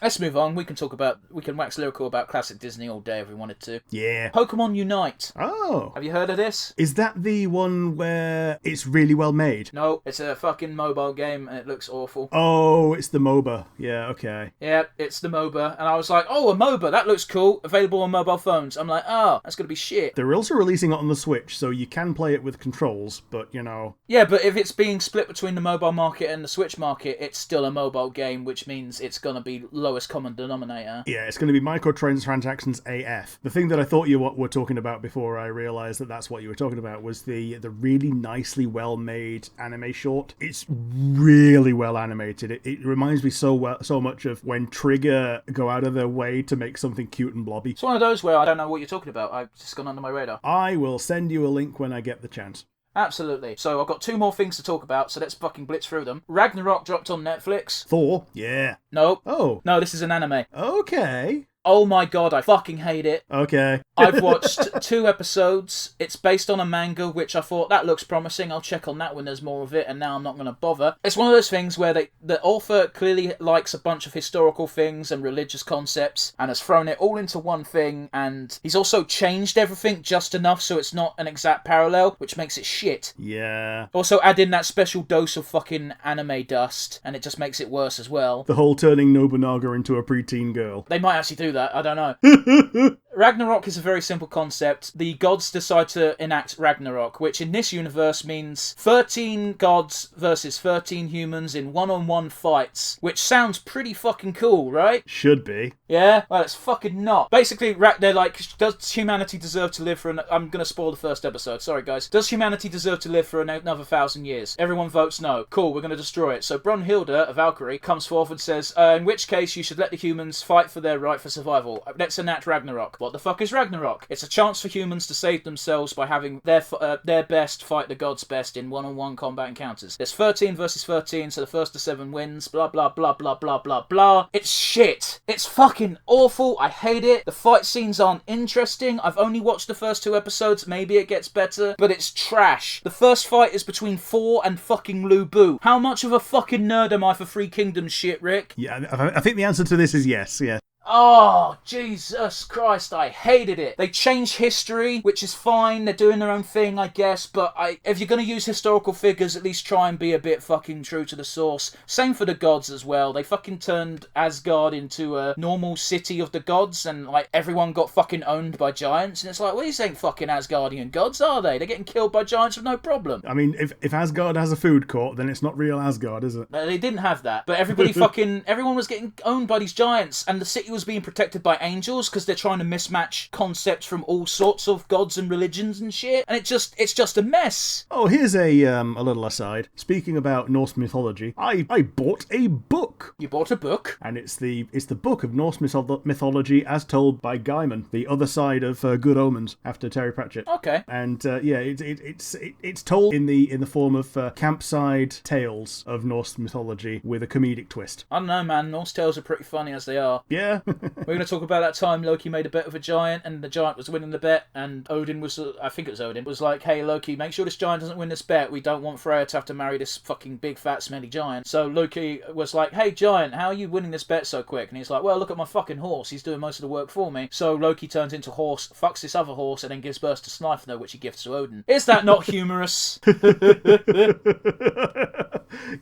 Speaker 1: Let's move on. We can wax lyrical about classic Disney all day if we wanted to.
Speaker 2: Yeah.
Speaker 1: Pokemon Unite.
Speaker 2: Oh.
Speaker 1: Have you heard of this?
Speaker 2: Is that the one where it's really well made?
Speaker 1: No, it's a fucking mobile game and it looks awful.
Speaker 2: Oh, it's the MOBA. Yeah, okay.
Speaker 1: Yeah, it's the MOBA. And I was like, oh, a MOBA, that looks cool. Available on mobile phones. I'm like, oh, that's going to be shit.
Speaker 2: They're also releasing it on the Switch, so you can play it with controls, but, you know...
Speaker 1: Yeah, but if it's being split between the mobile market and the Switch market, it's still a mobile game, which means it's going to be lowest common denominator.
Speaker 2: Yeah, it's going to be microtransactions AF. The thing that I thought you were talking about before I realised that that's what you were talking about was the really nicely well-made anime short. It's really well animated. It reminds me so much of when Trigger go out of their way to make something cute and blobby.
Speaker 1: It's one of those where I don't know what you're talking about. I've just gone under my radar.
Speaker 2: I will send you a link when I get the chance.
Speaker 1: Absolutely. So I've got 2 more things to talk about, so let's fucking blitz through them. Ragnarok dropped on Netflix.
Speaker 2: Thor? Yeah.
Speaker 1: Nope.
Speaker 2: Oh.
Speaker 1: No, this is an anime.
Speaker 2: Okay.
Speaker 1: Oh my god, I fucking hate it.
Speaker 2: Okay.
Speaker 1: I've watched 2 episodes. It's based on a manga, which I thought, that looks promising. I'll check on that when there's more of it, and now I'm not going to bother. It's one of those things where the author clearly likes a bunch of historical things and religious concepts, and has thrown it all into one thing, and he's also changed everything just enough so it's not an exact parallel, which makes it shit.
Speaker 2: Yeah.
Speaker 1: Also add in that special dose of fucking anime dust, and it just makes it worse as well.
Speaker 2: The whole turning Nobunaga into a preteen girl.
Speaker 1: They might actually do that, I don't know. Ragnarok is a very simple concept. The gods decide to enact Ragnarok, which in this universe means 13 gods versus 13 humans in one-on-one fights, which sounds pretty fucking cool, right?
Speaker 2: Should be.
Speaker 1: Yeah? Well, it's fucking not. Basically, they're like, does humanity deserve to live for I'm gonna spoil the first episode, sorry guys. Does humanity deserve to live for another 1,000 years? Everyone votes no. Cool, we're gonna destroy it. So Brunhilde, a Valkyrie, comes forth and says, in which case you should let the humans fight for their right for survival. Let's enact Ragnarok. What the fuck is Ragnarok? It's a chance for humans to save themselves by having their best fight the gods' best in one-on-one combat encounters. There's 13 versus 13, so the first to 7 wins, blah blah blah blah blah blah blah. It's shit. It's fucking awful. I hate it. The fight scenes aren't interesting. I've only watched the first 2 episodes. Maybe it gets better, but it's trash. The first fight is between Thor and fucking Lu Bu. How much of a fucking nerd am I for Three Kingdoms shit, Rick?
Speaker 2: Yeah, I think the answer to this is yes, yeah.
Speaker 1: Oh, Jesus Christ, I hated it. They changed history, which is fine. They're doing their own thing, I guess. But if you're going to use historical figures, at least try and be a bit fucking true to the source. Same for the gods as well. They fucking turned Asgard into a normal city of the gods, and like everyone got fucking owned by giants. And it's like, well, these ain't fucking Asgardian gods, are they? They're getting killed by giants with no problem.
Speaker 2: I mean, if Asgard has a food court, then it's not real Asgard, is it?
Speaker 1: They didn't have that. But everyone was getting owned by these giants, and the city was being protected by angels because they're trying to mismatch concepts from all sorts of gods and religions and shit, and it's just a mess.
Speaker 2: Oh, here's a little aside. Speaking about Norse mythology, I bought a book.
Speaker 1: You bought a book?
Speaker 2: And it's the book of Norse mythology as told by Gaiman, the other side of Good Omens after Terry Pratchett.
Speaker 1: Okay.
Speaker 2: And it's told in the form of campside tales of Norse mythology with a comedic twist.
Speaker 1: I don't know, man. Norse tales are pretty funny as they are.
Speaker 2: Yeah.
Speaker 1: We're going to talk about that time Loki made a bet with a giant, and the giant was winning the bet, and Odin was, I think it was Odin, was like, hey, Loki, make sure this giant doesn't win this bet. We don't want Freya to have to marry this fucking big, fat, smelly giant. So Loki was like, hey, giant, how are you winning this bet so quick? And he's like, well, look at my fucking horse. He's doing most of the work for me. So Loki turns into horse, fucks this other horse, and then gives birth to Sleipnir, which he gifts to Odin. Is that not humorous?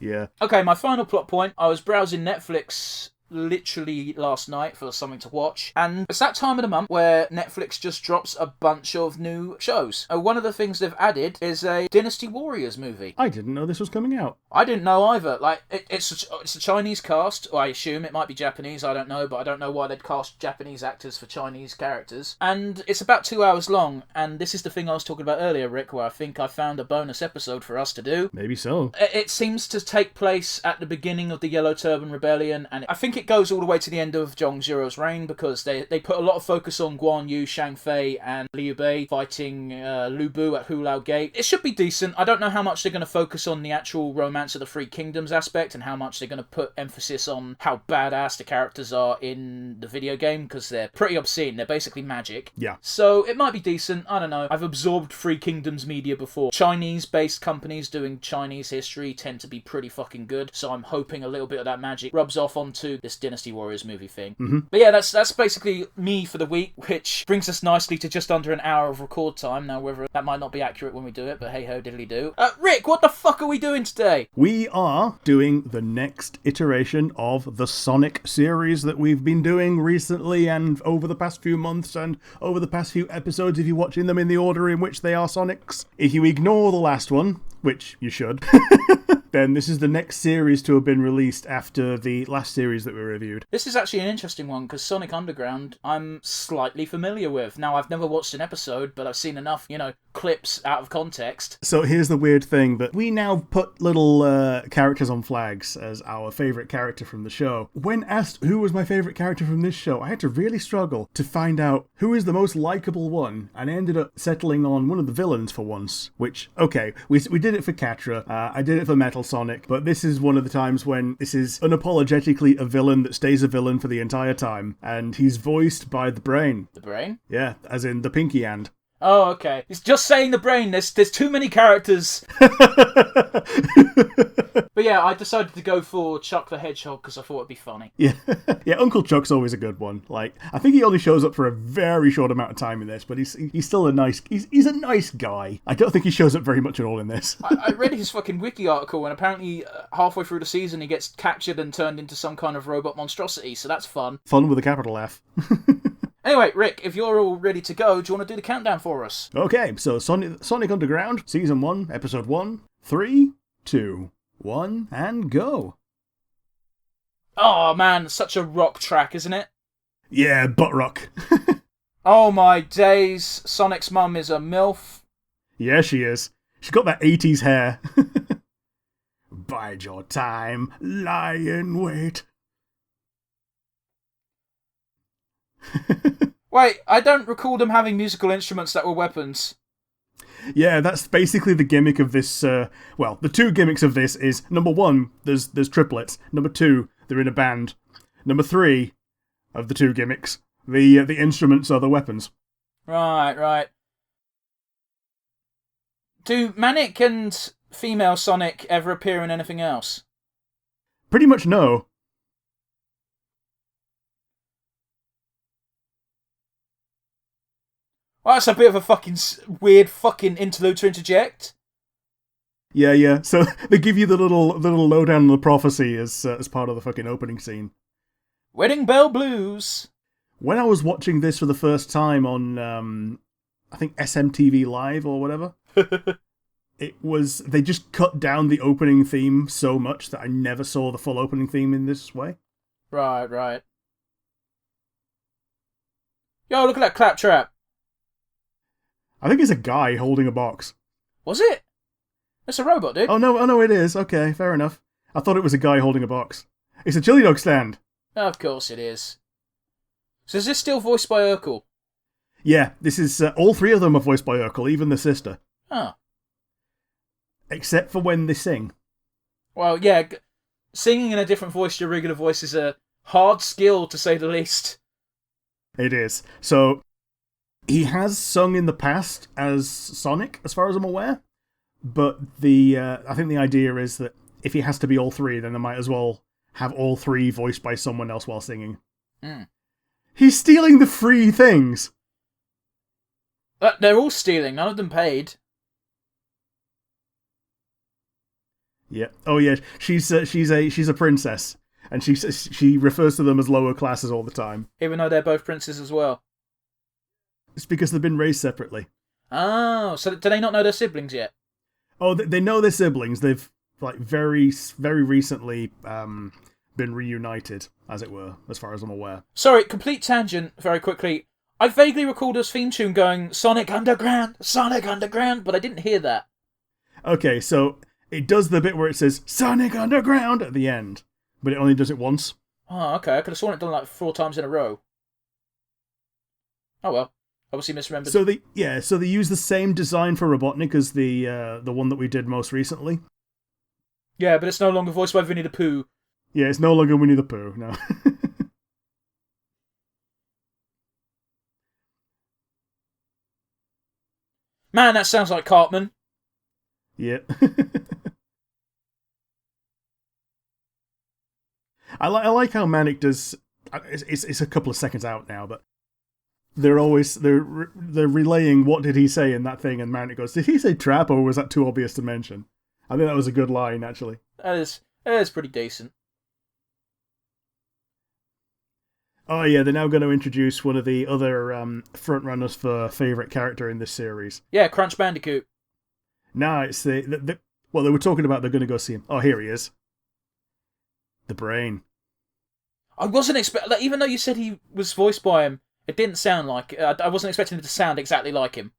Speaker 2: Yeah.
Speaker 1: Okay, my final plot point. I was browsing Netflix literally last night for something to watch, and it's that time of the month where Netflix just drops a bunch of new shows. One of the things they've added is a Dynasty Warriors movie.
Speaker 2: I didn't know this was coming out.
Speaker 1: I didn't know either. Like, it's a Chinese cast, or I assume it might be Japanese, I don't know, but I don't know why they'd cast Japanese actors for Chinese characters. And it's about 2 hours long, and this is the thing I was talking about earlier, Rick, where I think I found a bonus episode for us to do.
Speaker 2: Maybe so.
Speaker 1: It seems to take place at the beginning of the Yellow Turban Rebellion, and I think it goes all the way to the end of Zhongzhiro's reign, because they put a lot of focus on Guan Yu, Shang Fei, and Liu Bei fighting Lu Bu at Hulao Gate. It should be decent. I don't know how much they're going to focus on the actual Romance of the Three Kingdoms aspect, and how much they're going to put emphasis on how badass the characters are in the video game, because they're pretty obscene. They're basically magic.
Speaker 2: Yeah.
Speaker 1: So it might be decent. I don't know. I've absorbed Three Kingdoms media before. Chinese-based companies doing Chinese history tend to be pretty fucking good, so I'm hoping a little bit of that magic rubs off onto this Dynasty Warriors movie thing.
Speaker 2: Mm-hmm.
Speaker 1: But yeah, that's basically me for the week, which brings us nicely to just under an hour of record time. Now, whether that might not be accurate when we do it, but hey ho, diddly do. Rick, what the fuck are we doing today?
Speaker 2: We are doing the next iteration of the Sonic series that we've been doing recently and over the past few months and over the past few episodes, if you're watching them in the order in which they are Sonics. If you ignore the last one, which you should, then this is the next series to have been released after the last series that we reviewed.
Speaker 1: This is actually an interesting one, because Sonic Underground I'm slightly familiar with. Now, I've never watched an episode, but I've seen enough, clips out of context.
Speaker 2: So here's the weird thing, that we now put little characters on flags as our favourite character from the show. When asked who was my favourite character from this show, I had to really struggle to find out who is the most likeable one, and I ended up settling on one of the villains for once, which, okay, we did it for Catra, I did it for Metal Sonic, but this is one of the times when this is unapologetically a villain that stays a villain for the entire time, and he's voiced by the Brain.
Speaker 1: The Brain?
Speaker 2: Yeah, as in the Pinky Hand.
Speaker 1: Oh, okay. It's just saying the Brain. There's too many characters. But yeah, I decided to go for Chuck the Hedgehog because I thought it'd be funny.
Speaker 2: Yeah, yeah. Uncle Chuck's always a good one. Like, I think he only shows up for a very short amount of time in this, but he's still a nice. He's a nice guy. I don't think he shows up very much at all in this.
Speaker 1: I read his fucking wiki article, and apparently halfway through the season he gets captured and turned into some kind of robot monstrosity. So that's fun.
Speaker 2: Fun with a capital F.
Speaker 1: Anyway, Rick, if you're all ready to go, do you want to do the countdown for us?
Speaker 2: Okay, so Sonic Underground, Season 1, Episode 1, 3, 2, 1, and go.
Speaker 1: Oh man, such a rock track, isn't it?
Speaker 2: Yeah, butt rock.
Speaker 1: Oh my days, Sonic's mum is a MILF.
Speaker 2: Yeah, she is. She's got that 80s hair. Bide your time, lie in wait.
Speaker 1: Wait, I don't recall them having musical instruments that were weapons.
Speaker 2: Yeah, that's basically the gimmick of this. Well, the two gimmicks of this is, number one, there's triplets. Number two, they're in a band. Number three, of the two gimmicks, the instruments are the weapons.
Speaker 1: Right. Do Manic and female Sonic ever appear in anything else?
Speaker 2: Pretty much no.
Speaker 1: Well, that's a bit of a fucking weird fucking interlude to interject.
Speaker 2: Yeah. So they give you the little lowdown on the prophecy as part of the fucking opening scene.
Speaker 1: Wedding Bell Blues.
Speaker 2: When I was watching this for the first time on, I think SMTV Live or whatever, they just cut down the opening theme so much that I never saw the full opening theme in this way.
Speaker 1: Right. Yo, look at that claptrap.
Speaker 2: I think it's a guy holding a box.
Speaker 1: Was it? It's a robot, dude.
Speaker 2: Oh no, it is. Okay, fair enough. I thought it was a guy holding a box. It's a chili dog stand.
Speaker 1: Of course it is. So is this still voiced by Urkel?
Speaker 2: Yeah, this is... all three of them are voiced by Urkel, even the sister.
Speaker 1: Oh.
Speaker 2: Except for when they sing.
Speaker 1: Well, yeah, singing in a different voice to your regular voice is a hard skill, to say the least.
Speaker 2: It is. So, he has sung in the past as Sonic, as far as I'm aware. But I think the idea is that if he has to be all three, then they might as well have all three voiced by someone else while singing.
Speaker 1: Mm.
Speaker 2: He's stealing the free things!
Speaker 1: They're all stealing, none of them paid.
Speaker 2: Yeah. Oh yeah, she's a princess. And she refers to them as lower classes all the time.
Speaker 1: Even though they're both princes as well.
Speaker 2: It's because they've been raised separately.
Speaker 1: Oh, so do they not know their siblings yet?
Speaker 2: Oh, they know their siblings. They've very, very recently been reunited, as it were, as far as I'm aware.
Speaker 1: Sorry, complete tangent, very quickly. I vaguely recall this theme tune going, Sonic Underground, but I didn't hear that.
Speaker 2: Okay, so it does the bit where it says, Sonic Underground, at the end. But it only does it once.
Speaker 1: Oh, okay, I could have sworn it done like 4 times in a row. Oh well, obviously misremembered.
Speaker 2: So they use the same design for Robotnik as the one that we did most recently.
Speaker 1: Yeah, but it's no longer voiced by Winnie the Pooh.
Speaker 2: Yeah, it's no longer Winnie the Pooh, no.
Speaker 1: Man, that sounds like Cartman.
Speaker 2: Yeah. I like how Manic does. It's a couple of seconds out now, but they're relaying what did he say in that thing, and Manic goes, "Did he say trap, or was that too obvious to mention?" I think that was a good line, actually.
Speaker 1: That is pretty decent.
Speaker 2: Oh yeah, they're now going to introduce one of the other frontrunners for favourite character in this series.
Speaker 1: Yeah, Crunch Bandicoot.
Speaker 2: No, it's they were talking about they're going to go see him. Oh, here he is. The Brain.
Speaker 1: I wasn't expecting, even though you said he was voiced by him, it didn't sound like it. I wasn't expecting him to sound exactly like him.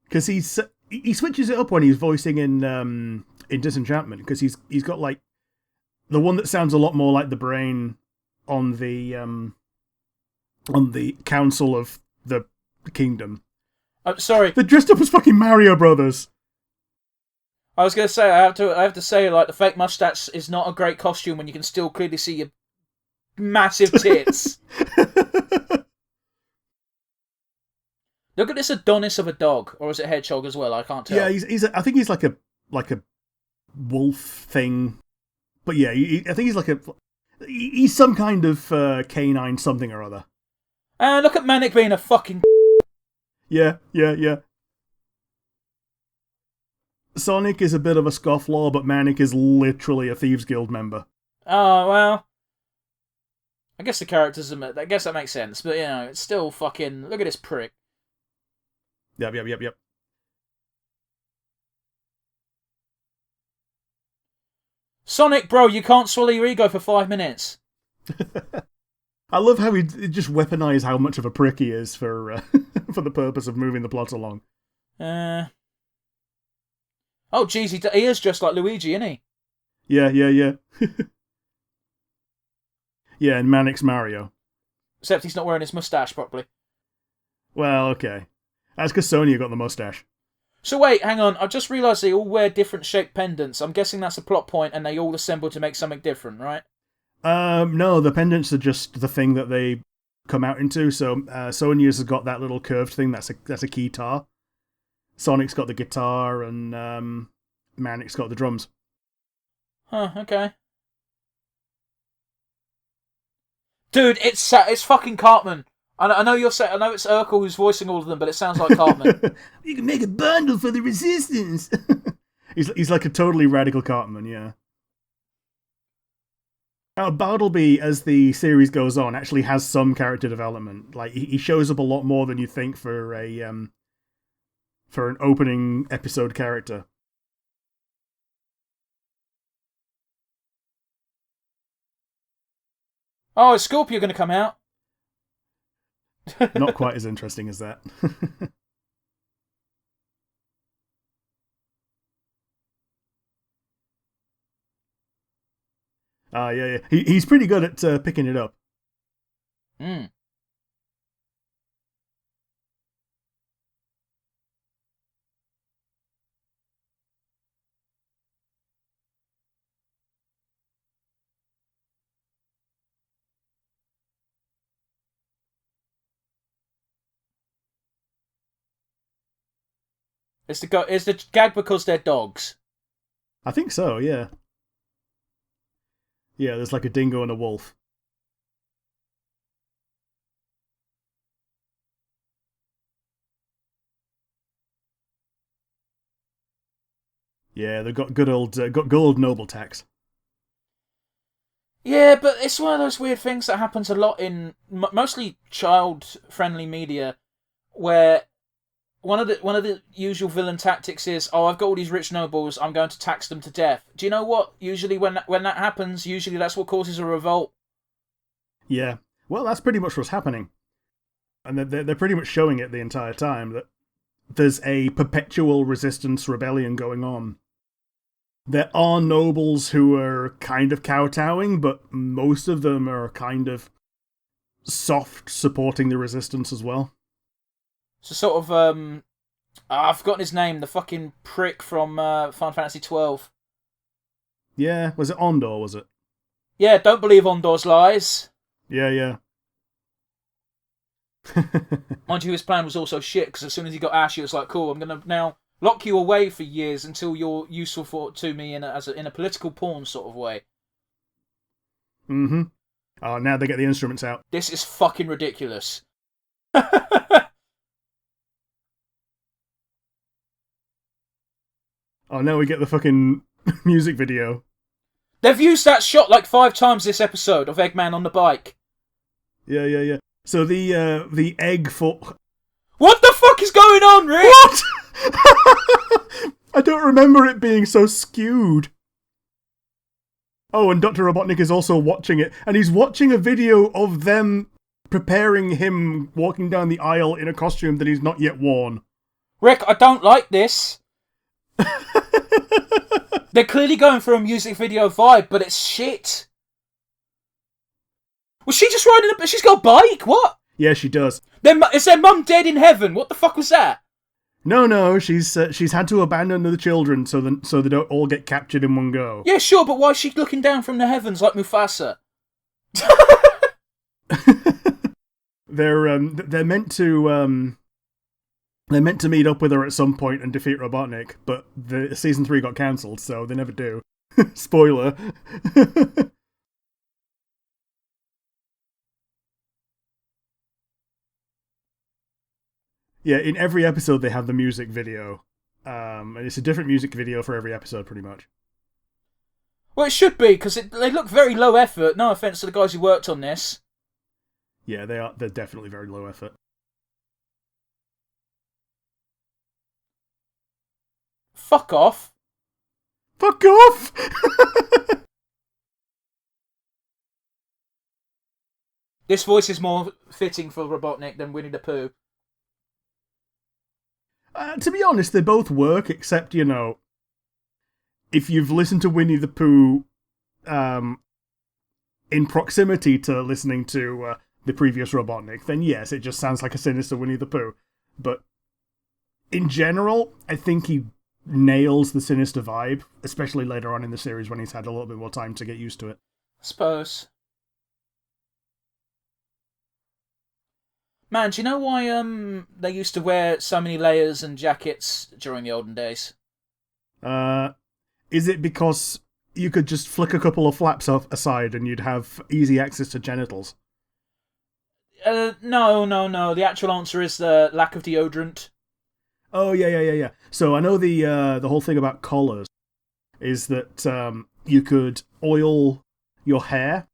Speaker 2: Because he switches it up when he's voicing in Disenchantment, because he's got like the one that sounds a lot more like the Brain on the Council of the Kingdom.
Speaker 1: I'm sorry.
Speaker 2: They're dressed up as fucking Mario Brothers.
Speaker 1: I was going to say, I have to say, like, the fake mustache is not a great costume when you can still clearly see your massive tits. Look at this Adonis of a dog, or is it hedgehog as well? I can't tell.
Speaker 2: Yeah, I think he's like a wolf thing, but yeah, I think he's some kind of canine something or other.
Speaker 1: And look at Manic being a fucking.
Speaker 2: Yeah. Sonic is a bit of a scofflaw, but Manic is literally a Thieves Guild member.
Speaker 1: Oh, well. I guess the characters, I guess that makes sense, but, it's still fucking. Look at this prick.
Speaker 2: Yep.
Speaker 1: Sonic, bro, you can't swallow your ego for 5 minutes.
Speaker 2: I love how he just weaponized how much of a prick he is for for the purpose of moving the plot along.
Speaker 1: Oh, jeez, he is just like Luigi, isn't he?
Speaker 2: Yeah. Yeah, and Manic's Mario.
Speaker 1: Except he's not wearing his moustache properly.
Speaker 2: Well, okay. That's because Sonia got the mustache.
Speaker 1: So wait, hang on. I just realised they all wear different shaped pendants. I'm guessing that's a plot point, and they all assemble to make something different, right?
Speaker 2: No, the pendants are just the thing that they come out into. So Sonia's has got that little curved thing. That's a keytar. Sonic's got the guitar, and Manic's got the drums.
Speaker 1: Huh. Okay. Dude, it's fucking Cartman. I know you're saying. I know it's Urkel who's voicing all of them, but it sounds like Cartman.
Speaker 2: You can make a bundle for the resistance. he's like a totally radical Cartman, yeah. Now, Bartleby, as the series goes on, actually has some character development. Like he shows up a lot more than you think for an opening episode character.
Speaker 1: Oh, is Scorpio going to come out?
Speaker 2: Not quite as interesting as that. Yeah. He's pretty good at picking it up.
Speaker 1: Hmm. Is the gag because they're dogs?
Speaker 2: I think so, yeah. Yeah, there's like a dingo and a wolf. Yeah, they've got good old noble tax.
Speaker 1: Yeah, but it's one of those weird things that happens a lot in mostly child-friendly media, where one of the usual villain tactics is, oh, I've got all these rich nobles, I'm going to tax them to death. Do you know what? Usually when that happens, that's what causes a revolt.
Speaker 2: Yeah, well, that's pretty much what's happening, and they're pretty much showing it the entire time that there's a perpetual resistance rebellion going on. There are nobles who are kind of kowtowing, but most of them are kind of soft supporting the resistance as well.
Speaker 1: So sort of, I've forgotten his name, the fucking prick from Final Fantasy 12.
Speaker 2: Yeah, was it Ondor, was it?
Speaker 1: Yeah, don't believe Ondor's lies.
Speaker 2: Yeah.
Speaker 1: Mind you, his plan was also shit, because as soon as he got Ash, he was like, cool, I'm going to now lock you away for years until you're useful to me in a political pawn sort of way.
Speaker 2: Mm-hmm. Oh, now they get the instruments out.
Speaker 1: This is fucking ridiculous.
Speaker 2: Oh, now we get the fucking music video.
Speaker 1: They've used that shot like 5 times this episode of Eggman on the bike.
Speaker 2: Yeah. So the egg for...
Speaker 1: What the fuck is going on, Rick?
Speaker 2: What? I don't remember it being so skewed. Oh, and Dr. Robotnik is also watching it, and he's watching a video of them preparing him walking down the aisle in a costume that he's not yet worn.
Speaker 1: Rick, I don't like this. They're clearly going for a music video vibe, but it's shit. Was she just riding a... She's got a bike? What?
Speaker 2: Yeah, she does.
Speaker 1: Is their mum dead in heaven? What the fuck was that?
Speaker 2: No, she's had to abandon the children so they don't all get captured in one go.
Speaker 1: Yeah, sure, but why is she looking down from the heavens like Mufasa?
Speaker 2: They're meant to meet up with her at some point and defeat Robotnik, but the season 3 got cancelled, so they never do. Spoiler. Yeah, in every episode they have the music video. And it's a different music video for every episode, pretty much.
Speaker 1: Well, it should be, because they look very low effort. No offence to the guys who worked on this.
Speaker 2: Yeah, they are. They're definitely very low effort.
Speaker 1: Fuck off.
Speaker 2: Fuck off!
Speaker 1: This voice is more fitting for Robotnik than Winnie the Pooh.
Speaker 2: To be honest, they both work, except, if you've listened to Winnie the Pooh in proximity to listening to the previous Robotnik, then yes, it just sounds like a sinister Winnie the Pooh. But in general, I think he nails the sinister vibe, especially later on in the series when he's had a little bit more time to get used to it.
Speaker 1: I suppose. Man, do you know why they used to wear so many layers and jackets during the olden days?
Speaker 2: Is it because you could just flick a couple of flaps off aside and you'd have easy access to genitals?
Speaker 1: No. The actual answer is the lack of deodorant.
Speaker 2: Oh, yeah. So I know the whole thing about collars is that you could oil your hair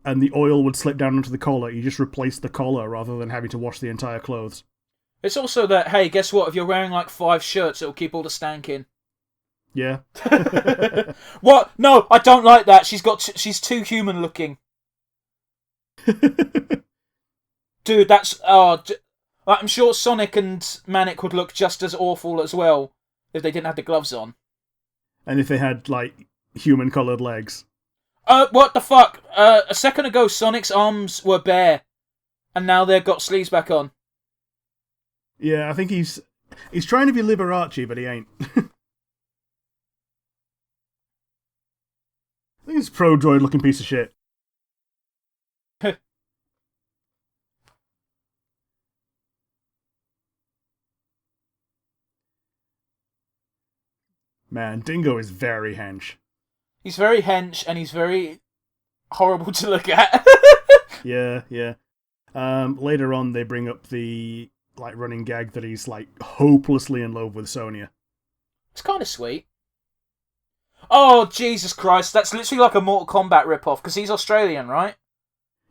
Speaker 2: and the oil would slip down onto the collar. You just replace the collar rather than having to wash the entire clothes.
Speaker 1: It's also that, hey, guess what? If you're wearing like 5 shirts, it'll keep all the stank in.
Speaker 2: Yeah.
Speaker 1: What? No, I don't like that. She's too human looking. Dude, that's... I'm sure Sonic and Manic would look just as awful as well if they didn't have the gloves on.
Speaker 2: And if they had, like, human-coloured legs.
Speaker 1: What the fuck? A second ago, Sonic's arms were bare, and now they've got sleeves back on.
Speaker 2: Yeah, I think he's trying to be Liberace, but he ain't. I think he's a pro-droid-looking piece of shit. Man, Dingo is very hench.
Speaker 1: He's very hench, and he's very horrible to look at.
Speaker 2: Yeah. Later on, they bring up the running gag that he's hopelessly in love with Sonya.
Speaker 1: It's kind of sweet. Oh, Jesus Christ, that's literally like a Mortal Kombat ripoff, because he's Australian, right?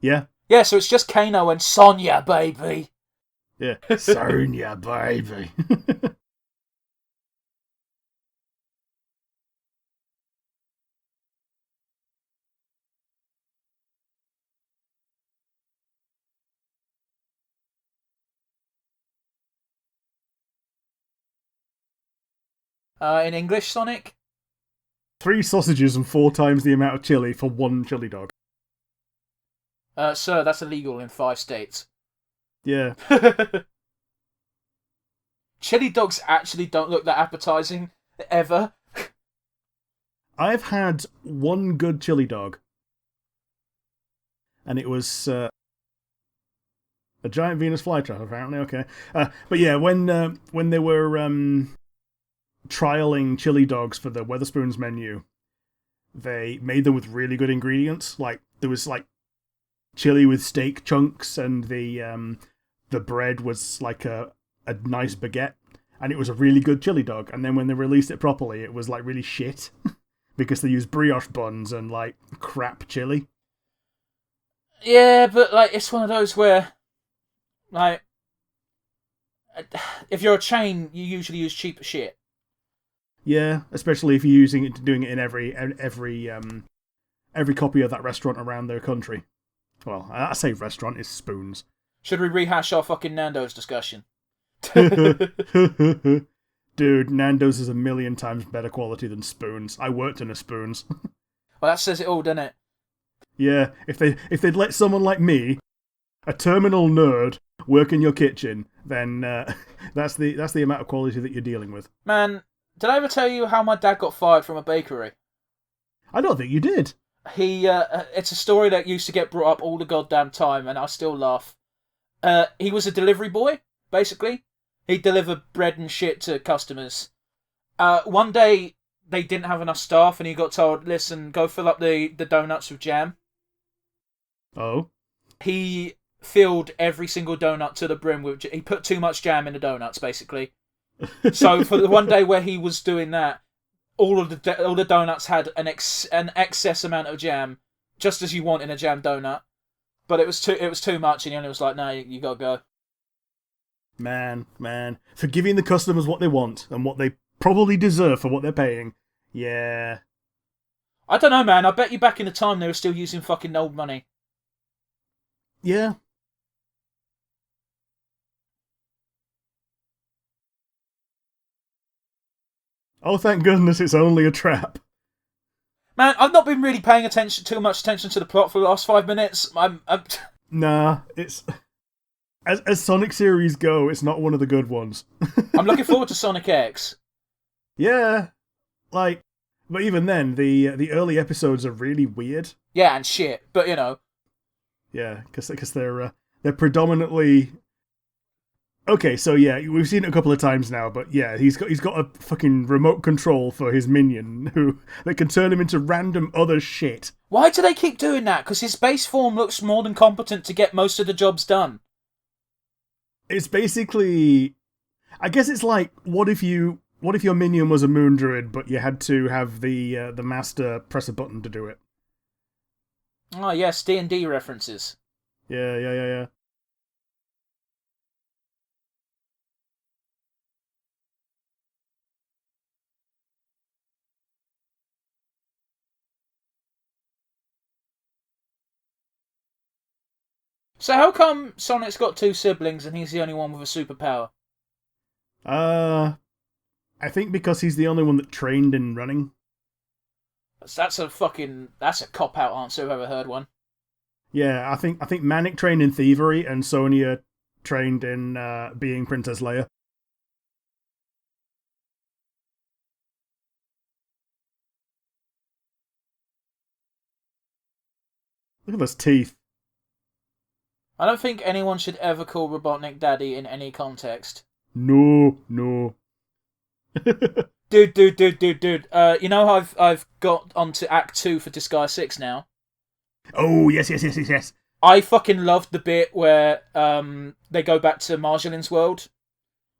Speaker 2: Yeah.
Speaker 1: Yeah, so it's just Kano and Sonya, baby.
Speaker 2: Yeah, Sonya, baby.
Speaker 1: In English, Sonic?
Speaker 2: 3 sausages and 4 times the amount of chili for 1 chili dog.
Speaker 1: Sir, that's illegal in 5 states.
Speaker 2: Yeah.
Speaker 1: Chili dogs actually don't look that appetizing, ever.
Speaker 2: I've had 1 good chili dog. And it was a giant Venus flytrap, apparently, okay. But yeah, when they were trialing chili dogs for the Weatherspoons menu, they made them with really good ingredients. There was chili with steak chunks, and the bread was like a nice baguette, and it was a really good chili dog. And then when they released it properly, it was really shit because they used brioche buns and crap chili.
Speaker 1: Yeah, but it's one of those where if you're a chain, you usually use cheaper shit.
Speaker 2: Yeah, especially if you're doing it in every copy of that restaurant around their country. Well, I say restaurant, it's Spoons.
Speaker 1: Should we rehash our fucking Nando's discussion?
Speaker 2: Dude, Nando's is 1,000,000 times better quality than Spoons. I worked in a Spoons.
Speaker 1: Well, that says it all, doesn't it?
Speaker 2: Yeah, if they'd let someone like me, a terminal nerd, work in your kitchen, then that's the amount of quality that you're dealing with.
Speaker 1: Man, did I ever tell you how my dad got fired from a bakery?
Speaker 2: I don't think you did.
Speaker 1: It's a story that used to get brought up all the goddamn time, and I still laugh. He was a delivery boy, basically. He'd deliver bread and shit to customers. One day, they didn't have enough staff, and he got told, listen, go fill up the donuts with jam.
Speaker 2: Oh?
Speaker 1: He filled every single donut to the brim with... He put too much jam in the donuts, basically. So for the one day where he was doing that, all the donuts had an excess amount of jam, just as you want in a jam donut. But it was too much, and he only was like, no, you gotta go.
Speaker 2: Man. For giving the customers what they want, and what they probably deserve for what they're paying. Yeah.
Speaker 1: I don't know, man. I bet you back in the time they were still using fucking old money.
Speaker 2: Yeah. Oh, thank goodness it's only a trap.
Speaker 1: Man, I've not been really paying too much attention to the plot for the last 5 minutes.
Speaker 2: Nah, it's... As Sonic series go, it's not one of the good ones.
Speaker 1: I'm looking forward to Sonic X.
Speaker 2: Yeah, like... But even then, the early episodes are really weird.
Speaker 1: Yeah, and shit, but you know.
Speaker 2: Yeah, because they're predominantly... Okay, so yeah, we've seen it a couple of times now, but yeah, he's got a fucking remote control for his minion that can turn him into random other shit.
Speaker 1: Why do they keep doing that? Because his base form looks more than competent to get most of the jobs done.
Speaker 2: It's basically... I guess it's like, what if your minion was a moon druid, but you had to have the master press a button to do it?
Speaker 1: Oh yes, D&D references.
Speaker 2: Yeah.
Speaker 1: So how come Sonic's got 2 siblings and he's the only one with a superpower?
Speaker 2: I think because he's the only one that trained in running.
Speaker 1: That's a cop-out answer if I've ever heard one.
Speaker 2: Yeah, I think Manic trained in thievery and Sonia trained in being Princess Leia. Look at those teeth.
Speaker 1: I don't think anyone should ever call Robotnik Daddy in any context.
Speaker 2: No.
Speaker 1: Dude. You know how I've got onto Act 2 for Disgaea 6 now?
Speaker 2: Oh, yes.
Speaker 1: I fucking loved the bit where they go back to Marjolin's world.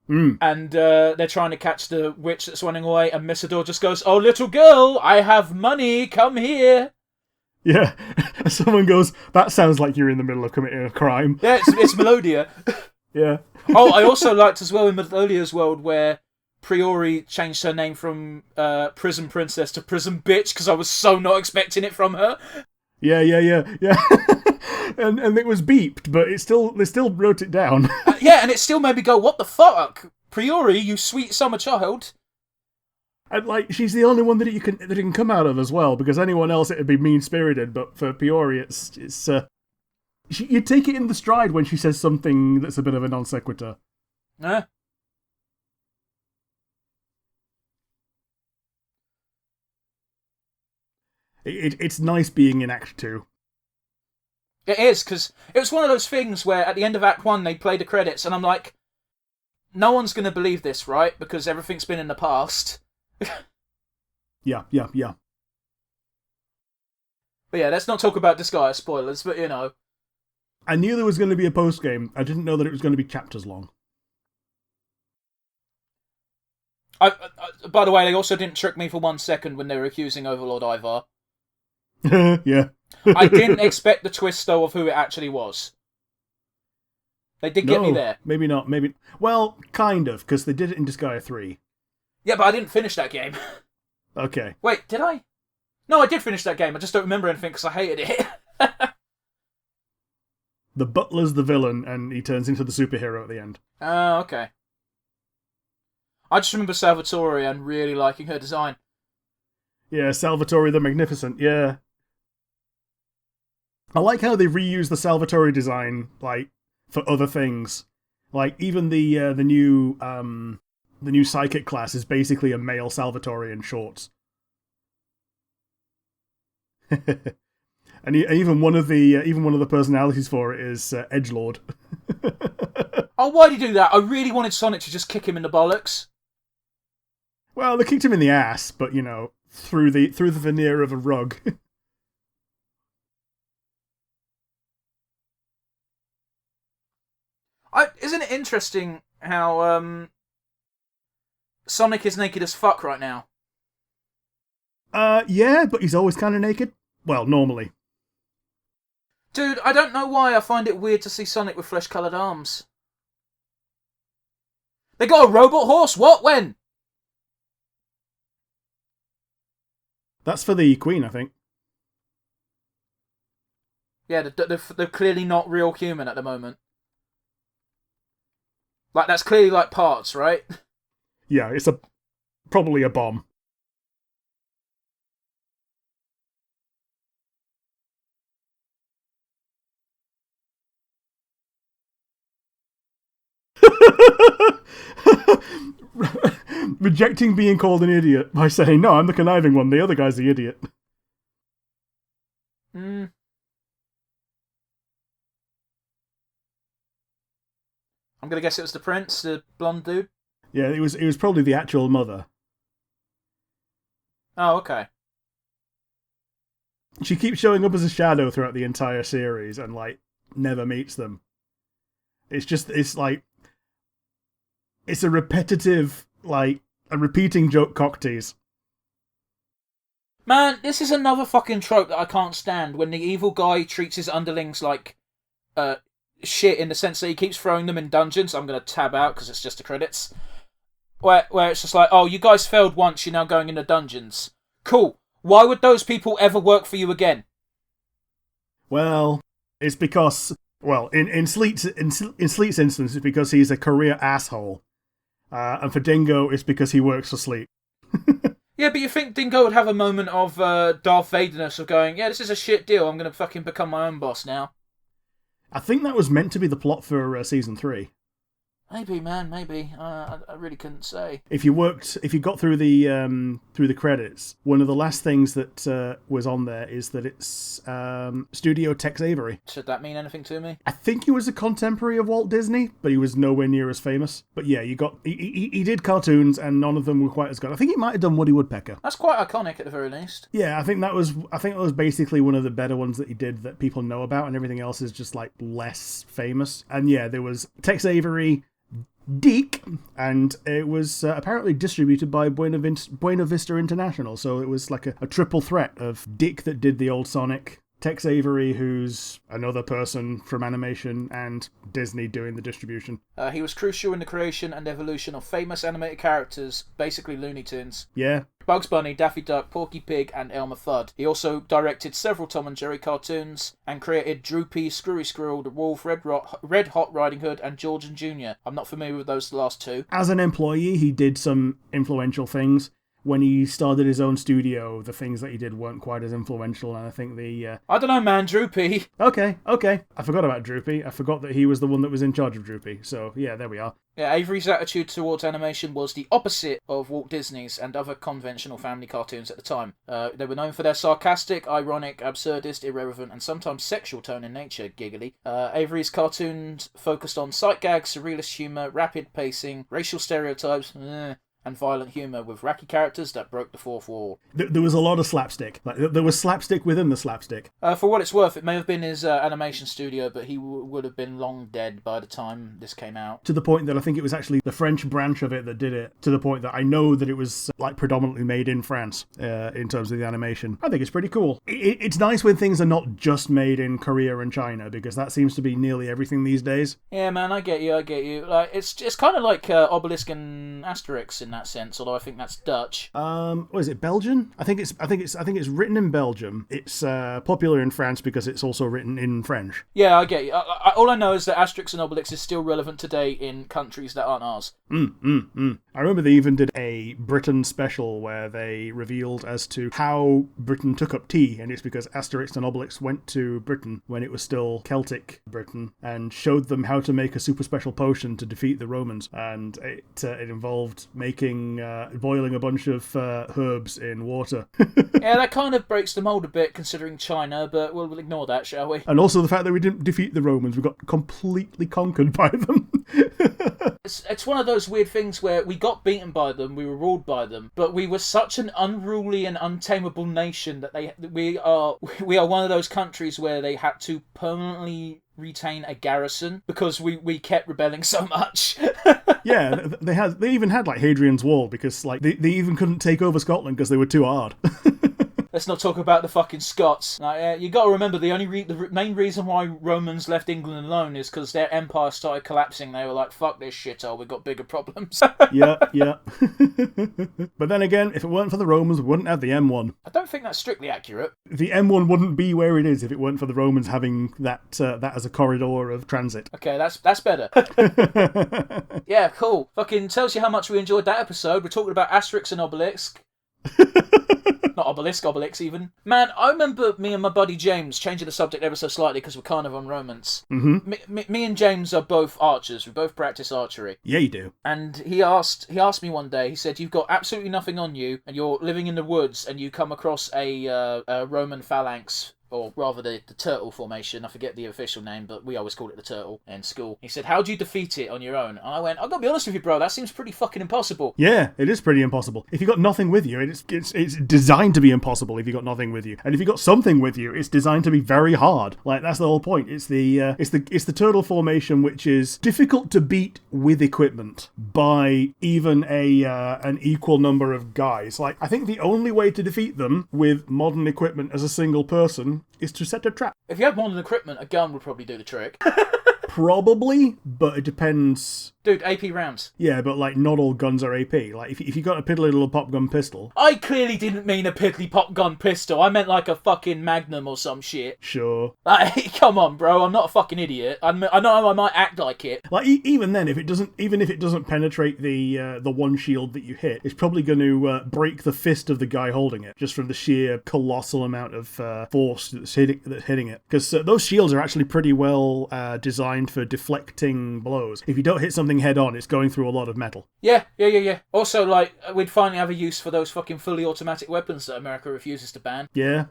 Speaker 1: And they're trying to catch the witch that's running away, and Missador just goes, "Oh, little girl, I have money, come here."
Speaker 2: Yeah, someone goes, "That sounds like you're in the middle of committing a crime."
Speaker 1: Yeah, it's Melodia.
Speaker 2: Yeah.
Speaker 1: Oh, I also liked as well in Melodia's world where Priori changed her name from Prison Princess to Prison Bitch because I was so not expecting it from her.
Speaker 2: Yeah. and it was beeped, but they still wrote it down.
Speaker 1: Yeah, and it still made me go, "What the fuck, Priori, you sweet summer child."
Speaker 2: And like, she's the only one that it can come out of as well, because anyone else it'd be mean spirited. But for Priori, it's you take it in the stride when she says something that's a bit of a non sequitur. It's nice being in Act 2.
Speaker 1: It is, because it was one of those things where at the end of Act 1 they play the credits, and I'm like, no one's going to believe this, right? Because everything's been in the past.
Speaker 2: Yeah.
Speaker 1: But yeah, let's not talk about Disgaea spoilers, but you know.
Speaker 2: I knew there was going to be a post-game. I didn't know that it was going to be chapters long.
Speaker 1: By the way, they also didn't trick me for 1 second when they were accusing Overlord Ivar.
Speaker 2: Yeah.
Speaker 1: I didn't expect the twist, though, of who it actually was. They did get me there.
Speaker 2: Maybe not. Well, kind of, because they did it in Disgaea 3.
Speaker 1: Yeah, but I didn't finish that game.
Speaker 2: Okay.
Speaker 1: Wait, did I? No, I did finish that game. I just don't remember anything because I hated it.
Speaker 2: The butler's the villain, and he turns into the superhero at the end.
Speaker 1: Oh, okay. I just remember Salvatore and really liking her design.
Speaker 2: Yeah, Salvatore the Magnificent, yeah. I like how they reuse the Salvatore design, like, for other things. Like, even the new psychic class is basically a male Salvatore in shorts. And even one of the personalities for it is Edgelord.
Speaker 1: Oh, why'd he do that? I really wanted Sonic to just kick him in the bollocks.
Speaker 2: Well, they kicked him in the ass, but you know, through the veneer of a rug.
Speaker 1: Isn't it interesting how Sonic is naked as fuck right now?
Speaker 2: Yeah, but he's always kind of naked. Well, normally.
Speaker 1: Dude, I don't know why I find it weird to see Sonic with flesh-coloured arms. They got a robot horse? What? When?
Speaker 2: That's for the Queen, I think.
Speaker 1: Yeah, they're clearly not real human at the moment. Like, that's clearly like parts, right?
Speaker 2: Yeah, it's probably a bomb. Rejecting being called an idiot by saying, no, I'm the conniving one, the other guy's the idiot.
Speaker 1: I'm gonna guess it was the prince, the blonde dude.
Speaker 2: Yeah, it was probably the actual mother.
Speaker 1: Oh, okay.
Speaker 2: She keeps showing up as a shadow throughout the entire series and, like, never meets them. It's a repetitive, like, a repeating joke cock tease.
Speaker 1: Man, this is another fucking trope that I can't stand, when the evil guy treats his underlings like shit, in the sense that he keeps throwing them in dungeons. I'm going to tab out because it's just the credits. Where it's just like, oh, you guys failed once, you're now going into dungeons. Cool. Why would those people ever work for you again?
Speaker 2: Well, it's because, well, in Sleet's instance, it's because he's a career asshole. And for Dingo, it's because he works for Sleet.
Speaker 1: Yeah, but you think Dingo would have a moment of Darth Vader-ness of going, yeah, this is a shit deal, I'm going to fucking become my own boss now.
Speaker 2: I think that was meant to be the plot for Season 3.
Speaker 1: Maybe, man, maybe. I really couldn't say.
Speaker 2: If you got through the credits, one of the last things that was on there is that it's Studio Tex Avery.
Speaker 1: Should that mean anything to me?
Speaker 2: I think he was a contemporary of Walt Disney, but he was nowhere near as famous. But yeah, he did cartoons, and none of them were quite as good. I think he might have done Woody Woodpecker.
Speaker 1: That's quite iconic at the very least.
Speaker 2: Yeah, I think that was basically one of the better ones that he did that people know about, and everything else is just like less famous. And yeah, there was Tex Avery, Deke, and it was apparently distributed by Buena Vista International, so it was like a triple threat of Dick that did the old Sonic, Tex Avery, who's another person from animation, and Disney doing the distribution.
Speaker 1: He was crucial in the creation and evolution of famous animated characters, basically Looney Tunes.
Speaker 2: Yeah.
Speaker 1: Bugs Bunny, Daffy Duck, Porky Pig, and Elmer Fudd. He also directed several Tom and Jerry cartoons and created Droopy, Screwy Squirrel, The Wolf, Red Hot Riding Hood, and George and Jr. I'm not familiar with those last two. As
Speaker 2: an employee, he did some influential things. When he started his own studio, the things that he did weren't quite as influential, and I think
Speaker 1: I don't know, man, Droopy.
Speaker 2: Okay. I forgot about Droopy. I forgot that he was the one that was in charge of Droopy. So, yeah, there we are.
Speaker 1: Yeah, Avery's attitude towards animation was the opposite of Walt Disney's and other conventional family cartoons at the time. They were known for their sarcastic, ironic, absurdist, irreverent, and sometimes sexual tone in nature, giggly. Avery's cartoons focused on sight gags, surrealist humour, rapid pacing, racial stereotypes, and violent humour with wacky characters that broke the fourth wall.
Speaker 2: There was a lot of slapstick. Like, there was slapstick within the slapstick.
Speaker 1: For what it's worth, it may have been his animation studio, but he would have been long dead by the time this came out.
Speaker 2: To the point that I think it was actually the French branch of it that did it, to the point that I know that it was like predominantly made in France in terms of the animation. I think it's pretty cool. It's nice when things are not just made in Korea and China, because that seems to be nearly everything these days.
Speaker 1: Yeah, man, I get you. Like, it's kind of like Obelisk and Asterix in that sense, although I think that's Dutch.
Speaker 2: What is it, Belgian? I think it's written in Belgium. It's popular in France because it's also written in French.
Speaker 1: Yeah, I get you. All I know is that Asterix and Obelix is still relevant today in countries that aren't ours.
Speaker 2: I remember they even did a Britain special where they revealed as to how Britain took up tea, and it's because Asterix and Obelix went to Britain when it was still Celtic Britain and showed them how to make a super special potion to defeat the Romans, and it involved boiling a bunch of herbs in water.
Speaker 1: Yeah, that kind of breaks the mould a bit considering China, but we'll ignore that, shall we?
Speaker 2: And also the fact that we didn't defeat the Romans, we got completely conquered by them.
Speaker 1: It's one of those weird things where we got beaten by them, we were ruled by them, but we were such an unruly and untamable nation that we are one of those countries where they had to permanently retain a garrison because we kept rebelling so much.
Speaker 2: Yeah, they even had like Hadrian's Wall because like they even couldn't take over Scotland because they were too hard.
Speaker 1: Let's not talk about the fucking Scots. You got to remember the main reason why Romans left England alone is because their empire started collapsing. They were like, "Fuck this shithole, we've got bigger problems."
Speaker 2: Yeah. But then again, if it weren't for the Romans, we wouldn't have the M1.
Speaker 1: I don't think that's strictly accurate.
Speaker 2: The M1 wouldn't be where it is if it weren't for the Romans having that as a corridor of transit.
Speaker 1: Okay, that's better. Yeah, cool. Fucking tells you how much we enjoyed that episode. We're talking about Asterix and Obelix. Not Obelix even. Man, I remember me and my buddy James changing the subject ever so slightly because we're kind of on romance. Me and James are both archers. We both practice archery.
Speaker 2: Yeah, you do.
Speaker 1: And he asked me one day, he said, you've got absolutely nothing on you, and you're living in the woods, and you come across a Roman phalanx, or rather the turtle formation. I forget the official name, but we always called it the turtle in school. He said, how do you defeat it on your own? And I went, I've got to be honest with you, bro, that seems pretty fucking impossible.
Speaker 2: Yeah, it is pretty impossible. If you got nothing with you, it's designed to be impossible if you got nothing with you. And if you got something with you, it's designed to be very hard. Like, that's the whole point. It's the turtle formation, which is difficult to beat with equipment by even an equal number of guys. Like, I think the only way to defeat them with modern equipment as a single person is to set a trap.
Speaker 1: If you had modern equipment, a gun would probably do the trick.
Speaker 2: Probably, but it depends.
Speaker 1: Dude, AP rounds.
Speaker 2: Yeah, but like not all guns are AP. Like if you got a piddly little pop gun pistol.
Speaker 1: I clearly didn't mean a piddly pop gun pistol. I meant like a fucking Magnum or some shit.
Speaker 2: Sure.
Speaker 1: Like, come on, bro. I'm not a fucking idiot. I know I might act like it.
Speaker 2: Like even then, if it doesn't penetrate the one shield that you hit, it's probably going to break the fist of the guy holding it, just from the sheer colossal amount of force that's hitting it. Because those shields are actually pretty well designed for deflecting blows. If you don't hit something head on, it's going through a lot of metal.
Speaker 1: Yeah. Also, like, we'd finally have a use for those fucking fully automatic weapons that America refuses to ban.
Speaker 2: Yeah.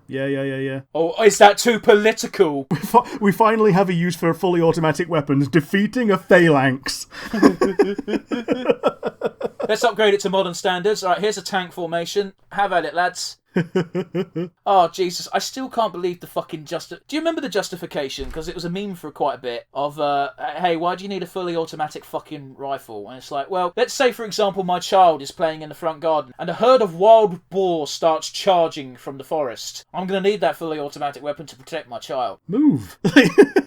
Speaker 1: Or is that too political?
Speaker 2: We finally have a use for fully automatic weapons, defeating a phalanx.
Speaker 1: Let's upgrade it to modern standards. Alright, here's a tank formation. Have at it, lads. Oh, Jesus. I still can't believe the fucking Do you remember the justification? Because it was a meme for quite a bit of, hey, why do you need a fully automatic fucking rifle? And it's like, well, let's say, for example, my child is playing in the front garden and a herd of wild boar starts charging from the forest. I'm going to need that fully automatic weapon to protect my child.
Speaker 2: Move.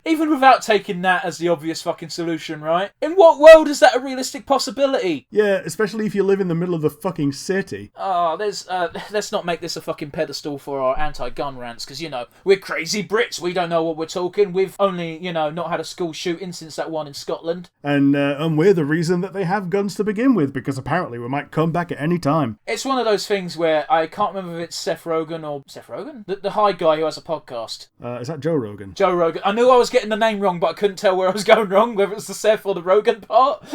Speaker 1: Even without taking that as the obvious fucking solution, right? In what world is that a realistic possibility?
Speaker 2: Yeah, especially if you live in the middle of the fucking city.
Speaker 1: Oh, let's not make this a fucking pedestal for our anti-gun rants, because, we're crazy Brits. We don't know what we're talking. We've only, not had a school shooting since that one in Scotland. And
Speaker 2: we're the reason that they have guns to begin with, because apparently we might come back at any time.
Speaker 1: It's one of those things where I can't remember if it's Seth Rogen or... Seth Rogen? The high guy who has a podcast.
Speaker 2: Is that Joe Rogan?
Speaker 1: Joe Rogan. I knew I was getting the name wrong, but I couldn't tell where I was going wrong, whether it was the Seth or the Rogan part.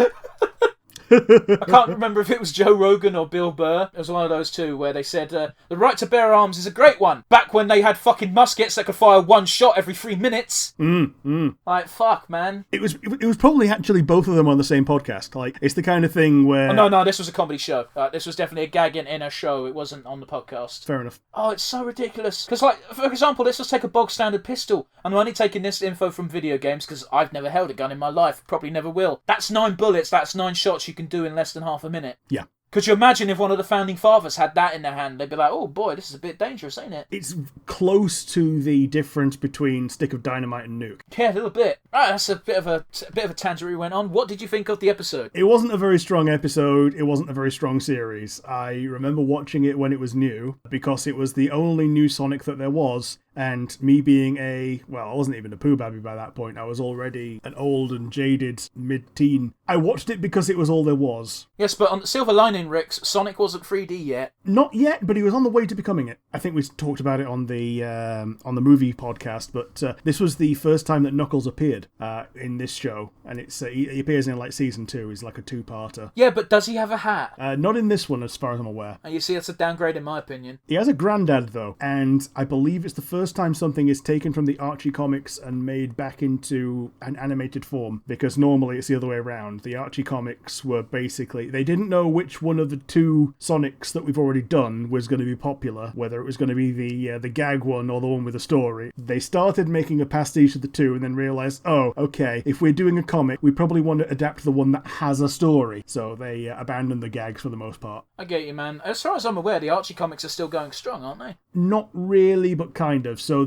Speaker 1: I can't remember if it was Joe Rogan or Bill Burr. It was one of those two where they said, the right to bear arms is a great one. Back when they had fucking muskets that could fire one shot every 3 minutes. Like, fuck, man.
Speaker 2: It was probably actually both of them on the same podcast. Like, it's the kind of thing where...
Speaker 1: Oh, no, this was a comedy show. This was definitely a gag in a show. It wasn't on the podcast.
Speaker 2: Fair enough.
Speaker 1: Oh, it's so ridiculous. Because, like, for example, let's just take a bog standard pistol. I'm only taking this info from video games because I've never held a gun in my life. Probably never will. That's 9 bullets. That's 9 shots you can do in less than half a minute.
Speaker 2: Yeah.
Speaker 1: Could you imagine if one of the founding fathers had that in their hand? They'd be like, oh boy, this is a bit dangerous, ain't it?
Speaker 2: It's close to the difference between stick of dynamite and nuke.
Speaker 1: Yeah, a little bit. Right, that's a bit of a tangent we went on. What did you think of the episode?
Speaker 2: It wasn't a very strong episode. It wasn't a very strong series. I remember watching it when it was new, because it was the only new Sonic that there was. And me being I wasn't even a poo babby by that point. I was already an old and jaded mid-teen. I watched it because it was all there was.
Speaker 1: Yes, but on the Silver Lining, Ricks, Sonic wasn't 3D yet.
Speaker 2: Not yet, but he was on the way to becoming it. I think we talked about it on the movie podcast, but this was the first time that Knuckles appeared in this show. And it's he appears in like season 2. He's like a 2-parter.
Speaker 1: Yeah, but does he have a hat?
Speaker 2: Not in this one, as far as I'm aware.
Speaker 1: And you see, that's a downgrade in my opinion.
Speaker 2: He has a granddad, though, and I believe it's the first time something is taken from the Archie comics and made back into an animated form, because normally it's the other way around. The Archie comics were basically, they didn't know which one of the 2 Sonics that we've already done was going to be popular, whether it was going to be the gag one or the one with a story. They started making a pastiche of the 2 and then realised, oh, okay, if we're doing a comic, we probably want to adapt the one that has a story. So they abandoned the gags for the most part.
Speaker 1: I get you, man. As far as I'm aware, the Archie comics are still going strong, aren't they?
Speaker 2: Not really, but kind of. So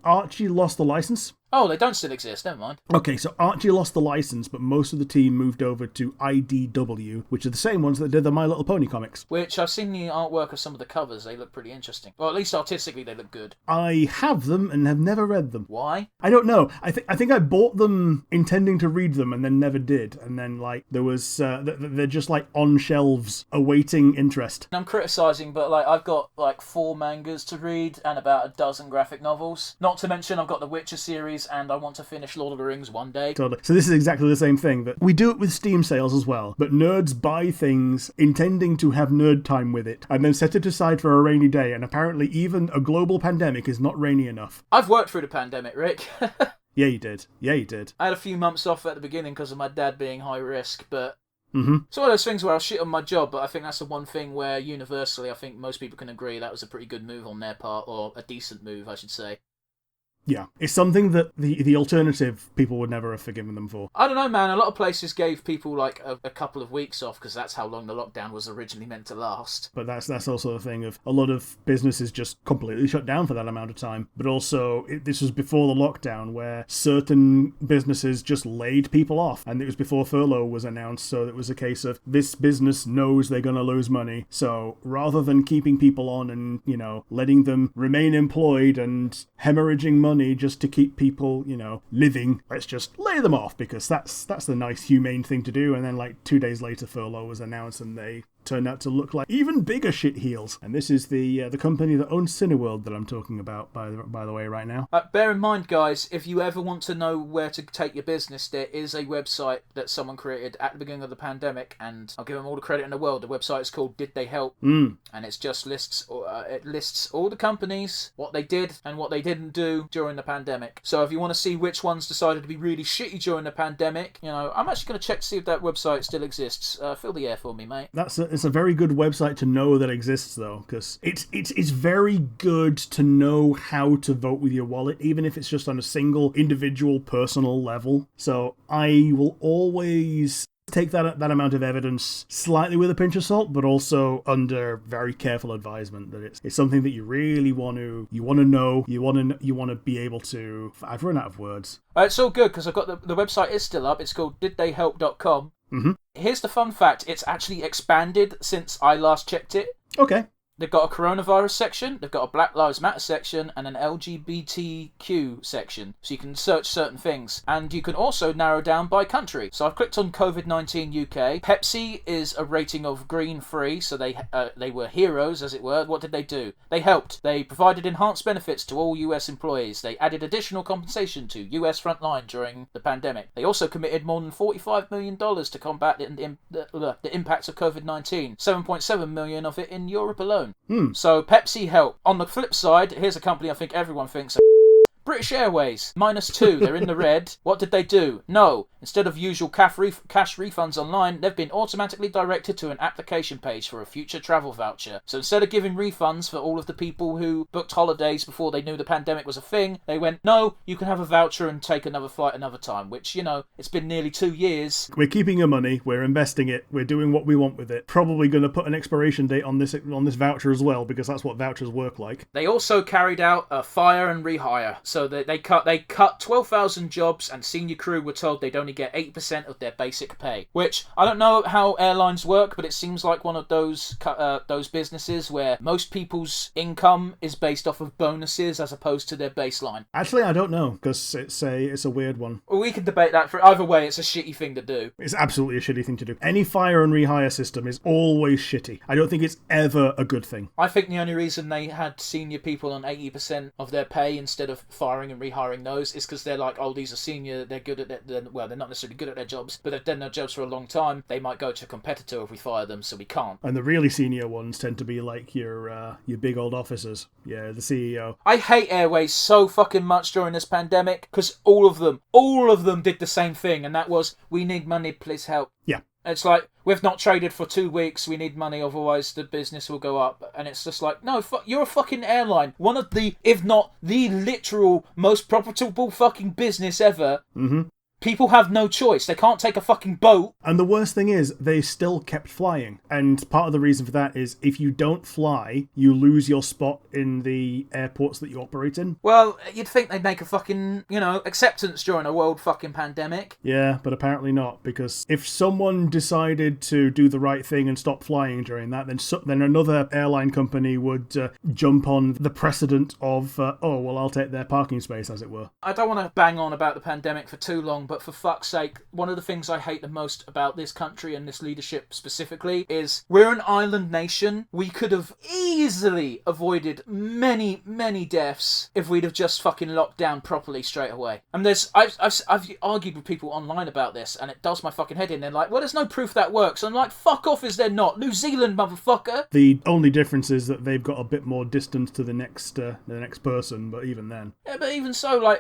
Speaker 2: Archie lost the license.
Speaker 1: Oh, they don't still exist, never mind.
Speaker 2: Okay, so Archie lost the license, but most of the team moved over to IDW, which are the same ones that did the My Little Pony comics.
Speaker 1: Which I've seen the artwork of some of the covers, they look pretty interesting. Well, at least artistically they look good.
Speaker 2: I have them and have never read them.
Speaker 1: Why?
Speaker 2: I don't know. I think I bought them intending to read them and then never did. And then, like, there was... they're just, like, on shelves awaiting interest.
Speaker 1: I'm criticising, but, like, I've got, like, 4 mangas to read and about a dozen graphic novels. Not to mention I've got the Witcher series and I want to finish Lord of the Rings one day.
Speaker 2: Totally. So this is exactly the same thing. That we do it with Steam sales as well, but nerds buy things intending to have nerd time with it and then set it aside for a rainy day, and apparently even a global pandemic is not rainy enough.
Speaker 1: I've worked through the pandemic, Rick.
Speaker 2: Yeah, you did.
Speaker 1: I had a few months off at the beginning because of my dad being high risk, but
Speaker 2: Mm-hmm.
Speaker 1: it's one of those things where I'll shit on my job, but I think that's the one thing where universally I think most people can agree that was a pretty good move on their part, or a decent move, I should say.
Speaker 2: Yeah, it's something that the alternative people would never have forgiven them for.
Speaker 1: I don't know, man. A lot of places gave people like a couple of weeks off because that's how long the lockdown was originally meant to last.
Speaker 2: But that's also the thing of a lot of businesses just completely shut down for that amount of time. But also, this was before the lockdown where certain businesses just laid people off. And it was before furlough was announced, so it was a case of this business knows they're going to lose money. So rather than keeping people on and, letting them remain employed and hemorrhaging money just to keep people, living, let's just lay them off, because that's the nice, humane thing to do. And then, like, 2 days later, furlough was announced, and they turned out to look like even bigger shit heels. And this is the company that owns Cineworld that I'm talking about, by the way, right now.
Speaker 1: Bear in mind, guys, if you ever want to know where to take your business, there is a website that someone created at the beginning of the pandemic, and I'll give them all the credit in the world. The website is called Did They Help? And it just lists all the companies, what they did and what they didn't do during the pandemic. So if you want to see which ones decided to be really shitty during the pandemic, I'm actually going to check to see if that website still exists. Fill the air for me, mate.
Speaker 2: It's a very good website to know that exists, though, because it's very good to know how to vote with your wallet, even if it's just on a single individual personal level. So I will always take that amount of evidence slightly with a pinch of salt, but also under very careful advisement that it's something that you really want to know, you want to be able to. I've run out of words.
Speaker 1: It's all good because I've got the website is still up. It's called didtheyhelp.com.
Speaker 2: Mm-hmm.
Speaker 1: Here's the fun fact: it's actually expanded since I last checked it.
Speaker 2: Okay.
Speaker 1: They've got a coronavirus section, they've got a Black Lives Matter section, and an LGBTQ section. So you can search certain things. And you can also narrow down by country. So I've clicked on COVID-19 UK. Pepsi is a rating of green free, so they were heroes, as it were. What did they do? They helped. They provided enhanced benefits to all US employees. They added additional compensation to US frontline during the pandemic. They also committed more than $45 million to combat the impacts of COVID-19. $7.7 million of it in Europe alone. So Pepsi help. On the flip side, here's a company I think everyone thinks British Airways, -2, they're in the red. What did they do? No. Instead of usual cash refunds online, they've been automatically directed to an application page for a future travel voucher. So instead of giving refunds for all of the people who booked holidays before they knew the pandemic was a thing, they went, no, you can have a voucher and take another flight another time, which, it's been nearly 2 years.
Speaker 2: We're keeping your money, we're investing it, we're doing what we want with it. Probably going to put an expiration date on this voucher as well, because that's what vouchers work like.
Speaker 1: They also carried out a fire and rehire. So they cut 12,000 jobs, and senior crew were told they'd only get 8% of their basic pay. Which, I don't know how airlines work, but it seems like one of those businesses where most people's income is based off of bonuses as opposed to their baseline.
Speaker 2: Actually, I don't know, because it's a weird one.
Speaker 1: Well, we can debate that. For either way, it's a shitty thing to do.
Speaker 2: It's absolutely a shitty thing to do. Any fire and rehire system is always shitty. I don't think it's ever a good thing.
Speaker 1: I think the only reason they had senior people on 80% of their pay instead of firing and rehiring those is because they're like, oh, these are senior, they're good at they're not necessarily good at their jobs, but they've done their jobs for a long time. They might go to a competitor if we fire them, so we can't.
Speaker 2: And the really senior ones tend to be like your big old officers. Yeah, the CEO.
Speaker 1: I hate Airways so fucking much during this pandemic because all of them did the same thing, and that was, we need money, please help.
Speaker 2: Yeah.
Speaker 1: It's like, we've not traded for 2 weeks, we need money, otherwise the business will go up. And it's just like, no, you're a fucking airline. One of the, if not the literal most profitable fucking business ever.
Speaker 2: Mm-hmm.
Speaker 1: People have no choice. They can't take a fucking boat.
Speaker 2: And the worst thing is, they still kept flying. And part of the reason for that is if you don't fly, you lose your spot in the airports that you operate in.
Speaker 1: Well, you'd think they'd make a fucking, acceptance during a world fucking pandemic.
Speaker 2: Yeah, but apparently not, because if someone decided to do the right thing and stop flying during that, then another airline company would jump on the precedent of, I'll take their parking space, as it were.
Speaker 1: I don't want to bang on about the pandemic for too long, but for fuck's sake, one of the things I hate the most about this country and this leadership specifically is we're an island nation. We could have easily avoided many, many deaths if we'd have just fucking locked down properly straight away. And I've argued with people online about this, and it does my fucking head in. They're like, well, there's no proof that works. I'm like, fuck off, is there not? New Zealand, motherfucker.
Speaker 2: The only difference is that they've got a bit more distance to the next person, but even then.
Speaker 1: Yeah, but even so,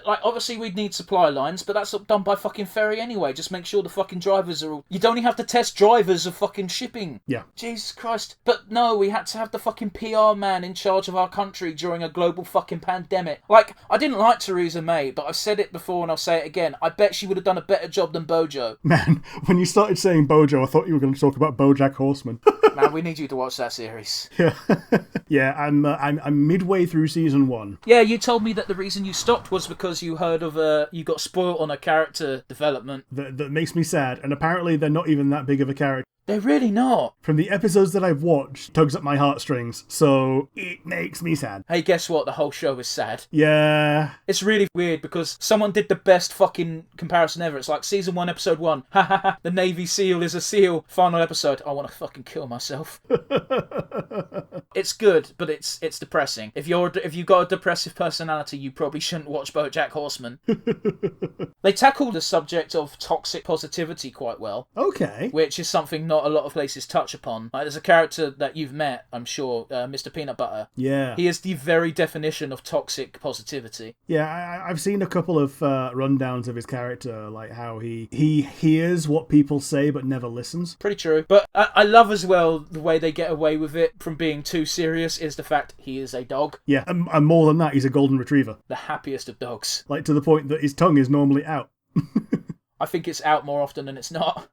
Speaker 1: obviously we'd need supply lines, but that's done by fucking ferry anyway. Just make sure the fucking drivers are all... You don't even have to test drivers of fucking shipping.
Speaker 2: Yeah.
Speaker 1: Jesus Christ. But no, we had to have the fucking PR man in charge of our country during a global fucking pandemic. Like, I didn't like Theresa May, but I've said it before and I'll say it again. I bet she would have done a better job than Bojo.
Speaker 2: Man, when you started saying Bojo, I thought you were going to talk about BoJack Horseman.
Speaker 1: Man, we need you to watch that series.
Speaker 2: Yeah. Yeah, I'm midway through season 1.
Speaker 1: Yeah, you told me that the reason you stopped was because you heard of you got spoiled on a character development.
Speaker 2: That makes me sad, and apparently they're not even that big of a character.
Speaker 1: They're really not.
Speaker 2: From the episodes that I've watched, tugs at my heartstrings, so it makes me sad.
Speaker 1: Hey, guess what? The whole show is sad.
Speaker 2: Yeah.
Speaker 1: It's really weird because someone did the best fucking comparison ever. It's like season 1, episode 1. Ha ha ha. The Navy SEAL is a SEAL. Final episode. I want to fucking kill myself. It's good, but it's depressing. If you've got a depressive personality, you probably shouldn't watch BoJack Horseman. They tackle the subject of toxic positivity quite well.
Speaker 2: Okay.
Speaker 1: Which is something not a lot of places touch upon. Like, there's a character that you've met, I'm sure, Mr. Peanut Butter.
Speaker 2: Yeah.
Speaker 1: He is the very definition of toxic positivity.
Speaker 2: Yeah, I've seen a couple of rundowns of his character, like how he hears what people say but never listens.
Speaker 1: Pretty true. But I love as well the way they get away with it from being too serious is the fact he is a dog.
Speaker 2: Yeah, and more than that, he's a golden retriever.
Speaker 1: The happiest of dogs.
Speaker 2: Like, to the point that his tongue is normally out.
Speaker 1: I think it's out more often than it's not.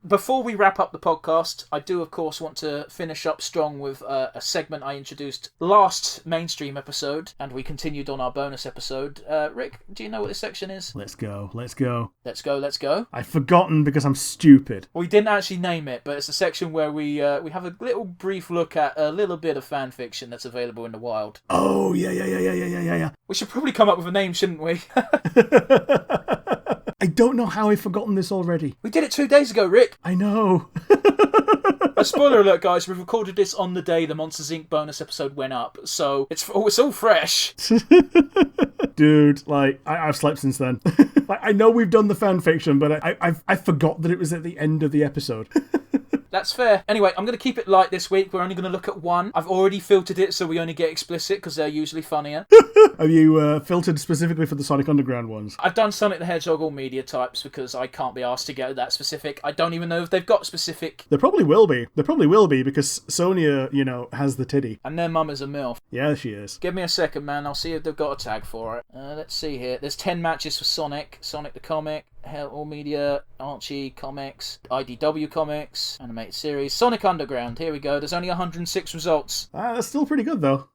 Speaker 1: Before we wrap up the podcast, I do, of course, want to finish up strong with a segment I introduced last mainstream episode, and we continued on our bonus episode. Rick, do you know what this section is?
Speaker 2: Let's go.
Speaker 1: Let's go.
Speaker 2: I've forgotten because I'm stupid.
Speaker 1: We didn't actually name it, but it's a section where we have a little brief look at a little bit of fan fiction that's available in the wild.
Speaker 2: Oh, yeah.
Speaker 1: We should probably come up with a name, shouldn't we?
Speaker 2: I don't know how I've forgotten this already.
Speaker 1: We did it 2 days ago, Rick.
Speaker 2: I know.
Speaker 1: A spoiler alert, guys. We've recorded this on the day the Monsters Inc. bonus episode went up, so it's all fresh.
Speaker 2: Dude, I've slept since then. I know we've done the fan fiction, but I forgot that it was at the end of the episode.
Speaker 1: That's fair. Anyway, I'm going to keep it light this week. We're only going to look at one. I've already filtered it, so we only get explicit, because they're usually funnier.
Speaker 2: Have you filtered specifically for the Sonic Underground ones?
Speaker 1: I've done Sonic the Hedgehog all media types, because I can't be asked to get that specific. I don't even know if they've got specific.
Speaker 2: There probably will be. Because Sonia, has the titty.
Speaker 1: And their mum is a MILF.
Speaker 2: Yeah, she is.
Speaker 1: Give me a second, man. I'll see if they've got a tag for it. Let's see here. There's 10 matches for Sonic. Sonic the Comic. All Media, Archie Comics, IDW Comics, Animated Series, Sonic Underground. Here we go. There's only 106 results.
Speaker 2: That's still pretty good, though.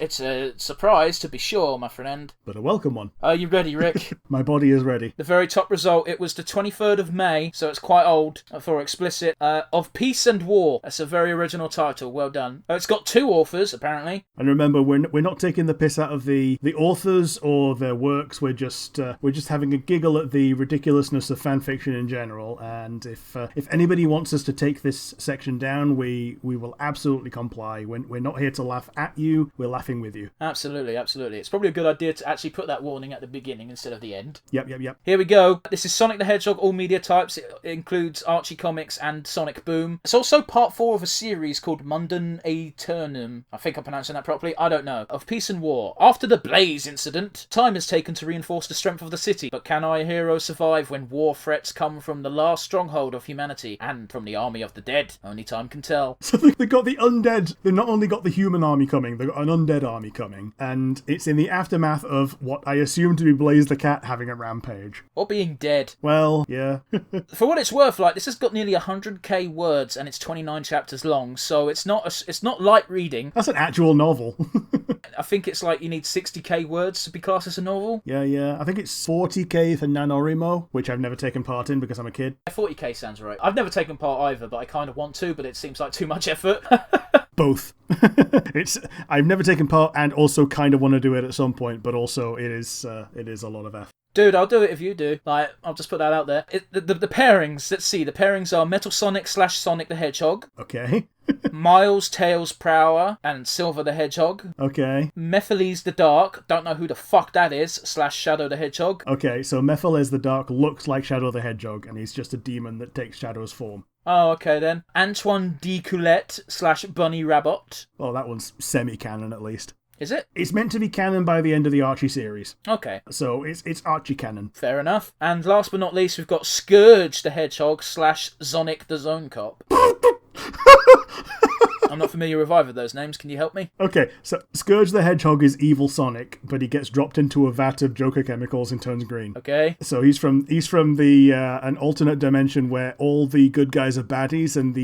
Speaker 1: It's a surprise, to be sure, my friend.
Speaker 2: But a welcome one.
Speaker 1: Are you ready, Rick?
Speaker 2: My body is ready.
Speaker 1: The very top result, it was the 23rd of May, so it's quite old for explicit, of Peace and War. That's a very original title. Well done. It's got 2 authors, apparently.
Speaker 2: And remember, we're not taking the piss out of the authors or their works. We're just having a giggle at the ridiculousness of fanfiction in general. And if anybody wants us to take this section down, we will absolutely comply. We're not here to laugh at you. We're laughing with you.
Speaker 1: Absolutely. It's probably a good idea to actually put that warning at the beginning instead of the end.
Speaker 2: Yep.
Speaker 1: Here we go. This is Sonic the Hedgehog, all media types. It includes Archie Comics and Sonic Boom. It's also part 4 of a series called Mundum Aeternum. I think I'm pronouncing that properly. I don't know. Of Peace and War. After the Blaze incident, time is taken to reinforce the strength of the city. But can our hero survive when war threats come from the last stronghold of humanity and from the army of the dead? Only time can tell.
Speaker 2: So they've got the undead. They've not only got the human army coming, they've got an undead army coming, and it's in the aftermath of what I assume to be Blaze the Cat having a rampage.
Speaker 1: Or being dead.
Speaker 2: Well, yeah.
Speaker 1: For what it's worth, like, this has got nearly 100k words and it's 29 chapters long, so it's not light reading.
Speaker 2: That's an actual novel.
Speaker 1: I think it's like you need 60k words to be classed as a novel.
Speaker 2: Yeah. I think it's 40k for NaNoWriMo, which I've never taken part in because I'm a kid.
Speaker 1: 40k sounds right. I've never taken part either, but I kind of want to, but it seems like too much effort.
Speaker 2: Both. I've never taken part and also kind of want to do it at some point, but also it is a lot of effort.
Speaker 1: Dude, I'll do it if you do. Like, I'll just put that out there. The pairings, let's see. The pairings are Metal Sonic / Sonic the Hedgehog.
Speaker 2: Okay.
Speaker 1: Miles, Tails, Prower, and Silver the Hedgehog.
Speaker 2: Okay.
Speaker 1: Mephiles the Dark, don't know who the fuck that is, / Shadow the Hedgehog.
Speaker 2: Okay, so Mephiles the Dark looks like Shadow the Hedgehog, and he's just a demon that takes Shadow's form.
Speaker 1: Oh, okay then. Antoine D. Coulette / Bunny Rabbit.
Speaker 2: Oh, that one's semi-canon at least.
Speaker 1: Is it?
Speaker 2: It's meant to be canon by the end of the Archie series.
Speaker 1: Okay.
Speaker 2: So it's Archie canon.
Speaker 1: Fair enough. And last but not least, we've got Scourge the Hedgehog / Sonic the Zone Cop. I'm not familiar with either of those names. Can you help me?
Speaker 2: Okay, so Scourge the Hedgehog is evil Sonic, but he gets dropped into a vat of Joker chemicals and turns green.
Speaker 1: Okay.
Speaker 2: So he's from the an alternate dimension where all the good guys are baddies, and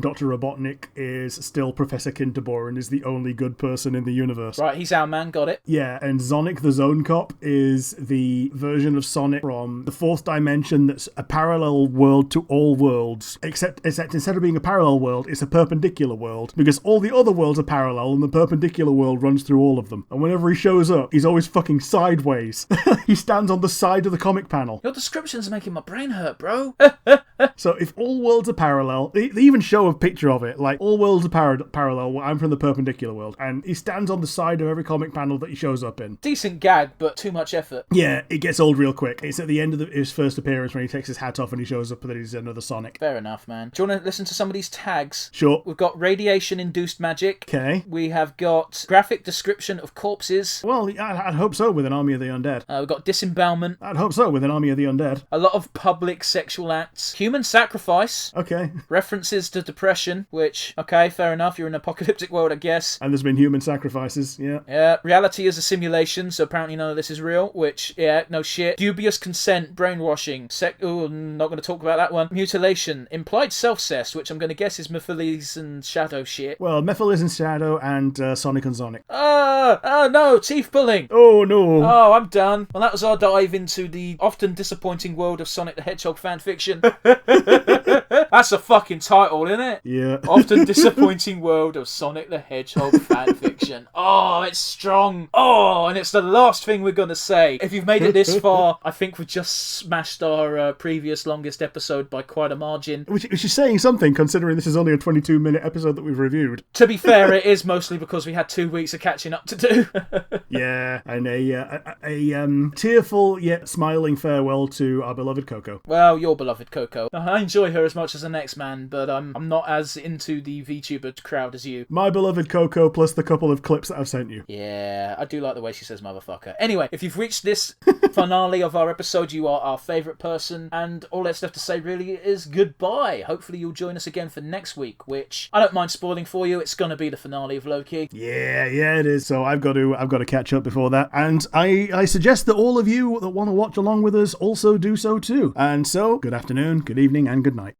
Speaker 2: Dr. Robotnik is still Professor Kintabor and is the only good person in the universe.
Speaker 1: Right, he's our man. Got it.
Speaker 2: Yeah, and Sonic the Zone Cop is the version of Sonic from the fourth dimension that's a parallel world to all worlds, except instead of being a parallel world, it's a perpendicular world, because all the other worlds are parallel and the perpendicular world runs through all of them. And whenever he shows up, he's always fucking sideways. He stands on the side of the comic panel.
Speaker 1: Your description's making my brain hurt, bro.
Speaker 2: So if all worlds are parallel, they even show a picture of it, like all worlds are parallel, I'm from the perpendicular world, and he stands on the side of every comic panel that he shows up in.
Speaker 1: Decent gag, but too much effort.
Speaker 2: Yeah, it gets old real quick. It's at the end of his first appearance when he takes his hat off and he shows up that he's another Sonic.
Speaker 1: Fair enough, man. Do you want to listen to some of these tags?
Speaker 2: Sure.
Speaker 1: We've got radiation-induced magic.
Speaker 2: Okay.
Speaker 1: We have got graphic description of corpses.
Speaker 2: Well, I'd hope so with an army of the undead.
Speaker 1: We've got disembowelment.
Speaker 2: I'd hope so with an army of the undead.
Speaker 1: A lot of public sexual acts. Human sacrifice.
Speaker 2: Okay.
Speaker 1: References to depression, which, okay, fair enough. You're in an apocalyptic world, I guess.
Speaker 2: And there's been human sacrifices, yeah.
Speaker 1: Yeah. Reality is a simulation, so apparently none of this is real, which, yeah, no shit. Dubious consent, brainwashing. Not going to talk about that one. Mutilation. Implied self-cess, which I'm going to guess is Mephiles and Shadow shit.
Speaker 2: Well, Mephiles and Shadow and Sonic and Sonic.
Speaker 1: Oh no, teeth pulling.
Speaker 2: Oh no.
Speaker 1: Oh, I'm done. Well, that was our dive into the often disappointing world of Sonic the Hedgehog fanfiction. That's a fucking title, isn't it?
Speaker 2: Yeah.
Speaker 1: Often disappointing world of Sonic the Hedgehog fanfiction. Oh, it's strong. Oh, and it's the last thing we're going to say. If you've made it this far, I think we've just smashed our previous longest episode by quite a margin.
Speaker 2: Which is saying something, considering this is only a 22-minute episode that we've reviewed.
Speaker 1: To be fair, it is mostly because we had 2 weeks of catching up to do.
Speaker 2: Yeah, and a tearful yet smiling farewell to our beloved Coco.
Speaker 1: Well, your beloved Coco. I enjoy her as much as the next man, but I'm not as into the VTuber crowd as you.
Speaker 2: My beloved Coco plus the couple of clips that I've sent you.
Speaker 1: Yeah, I do like the way she says motherfucker. Anyway, if you've reached this finale of our episode, you are our favourite person, and all that's left to say really is goodbye. Hopefully you'll join us again for next week, which I don't mind spoiling for you. It's going to be the finale of Loki.
Speaker 2: Yeah, it is. So I've got to catch up before that, and I suggest that all of you that want to watch along with us also do so too. And so, good afternoon, good evening, and good night.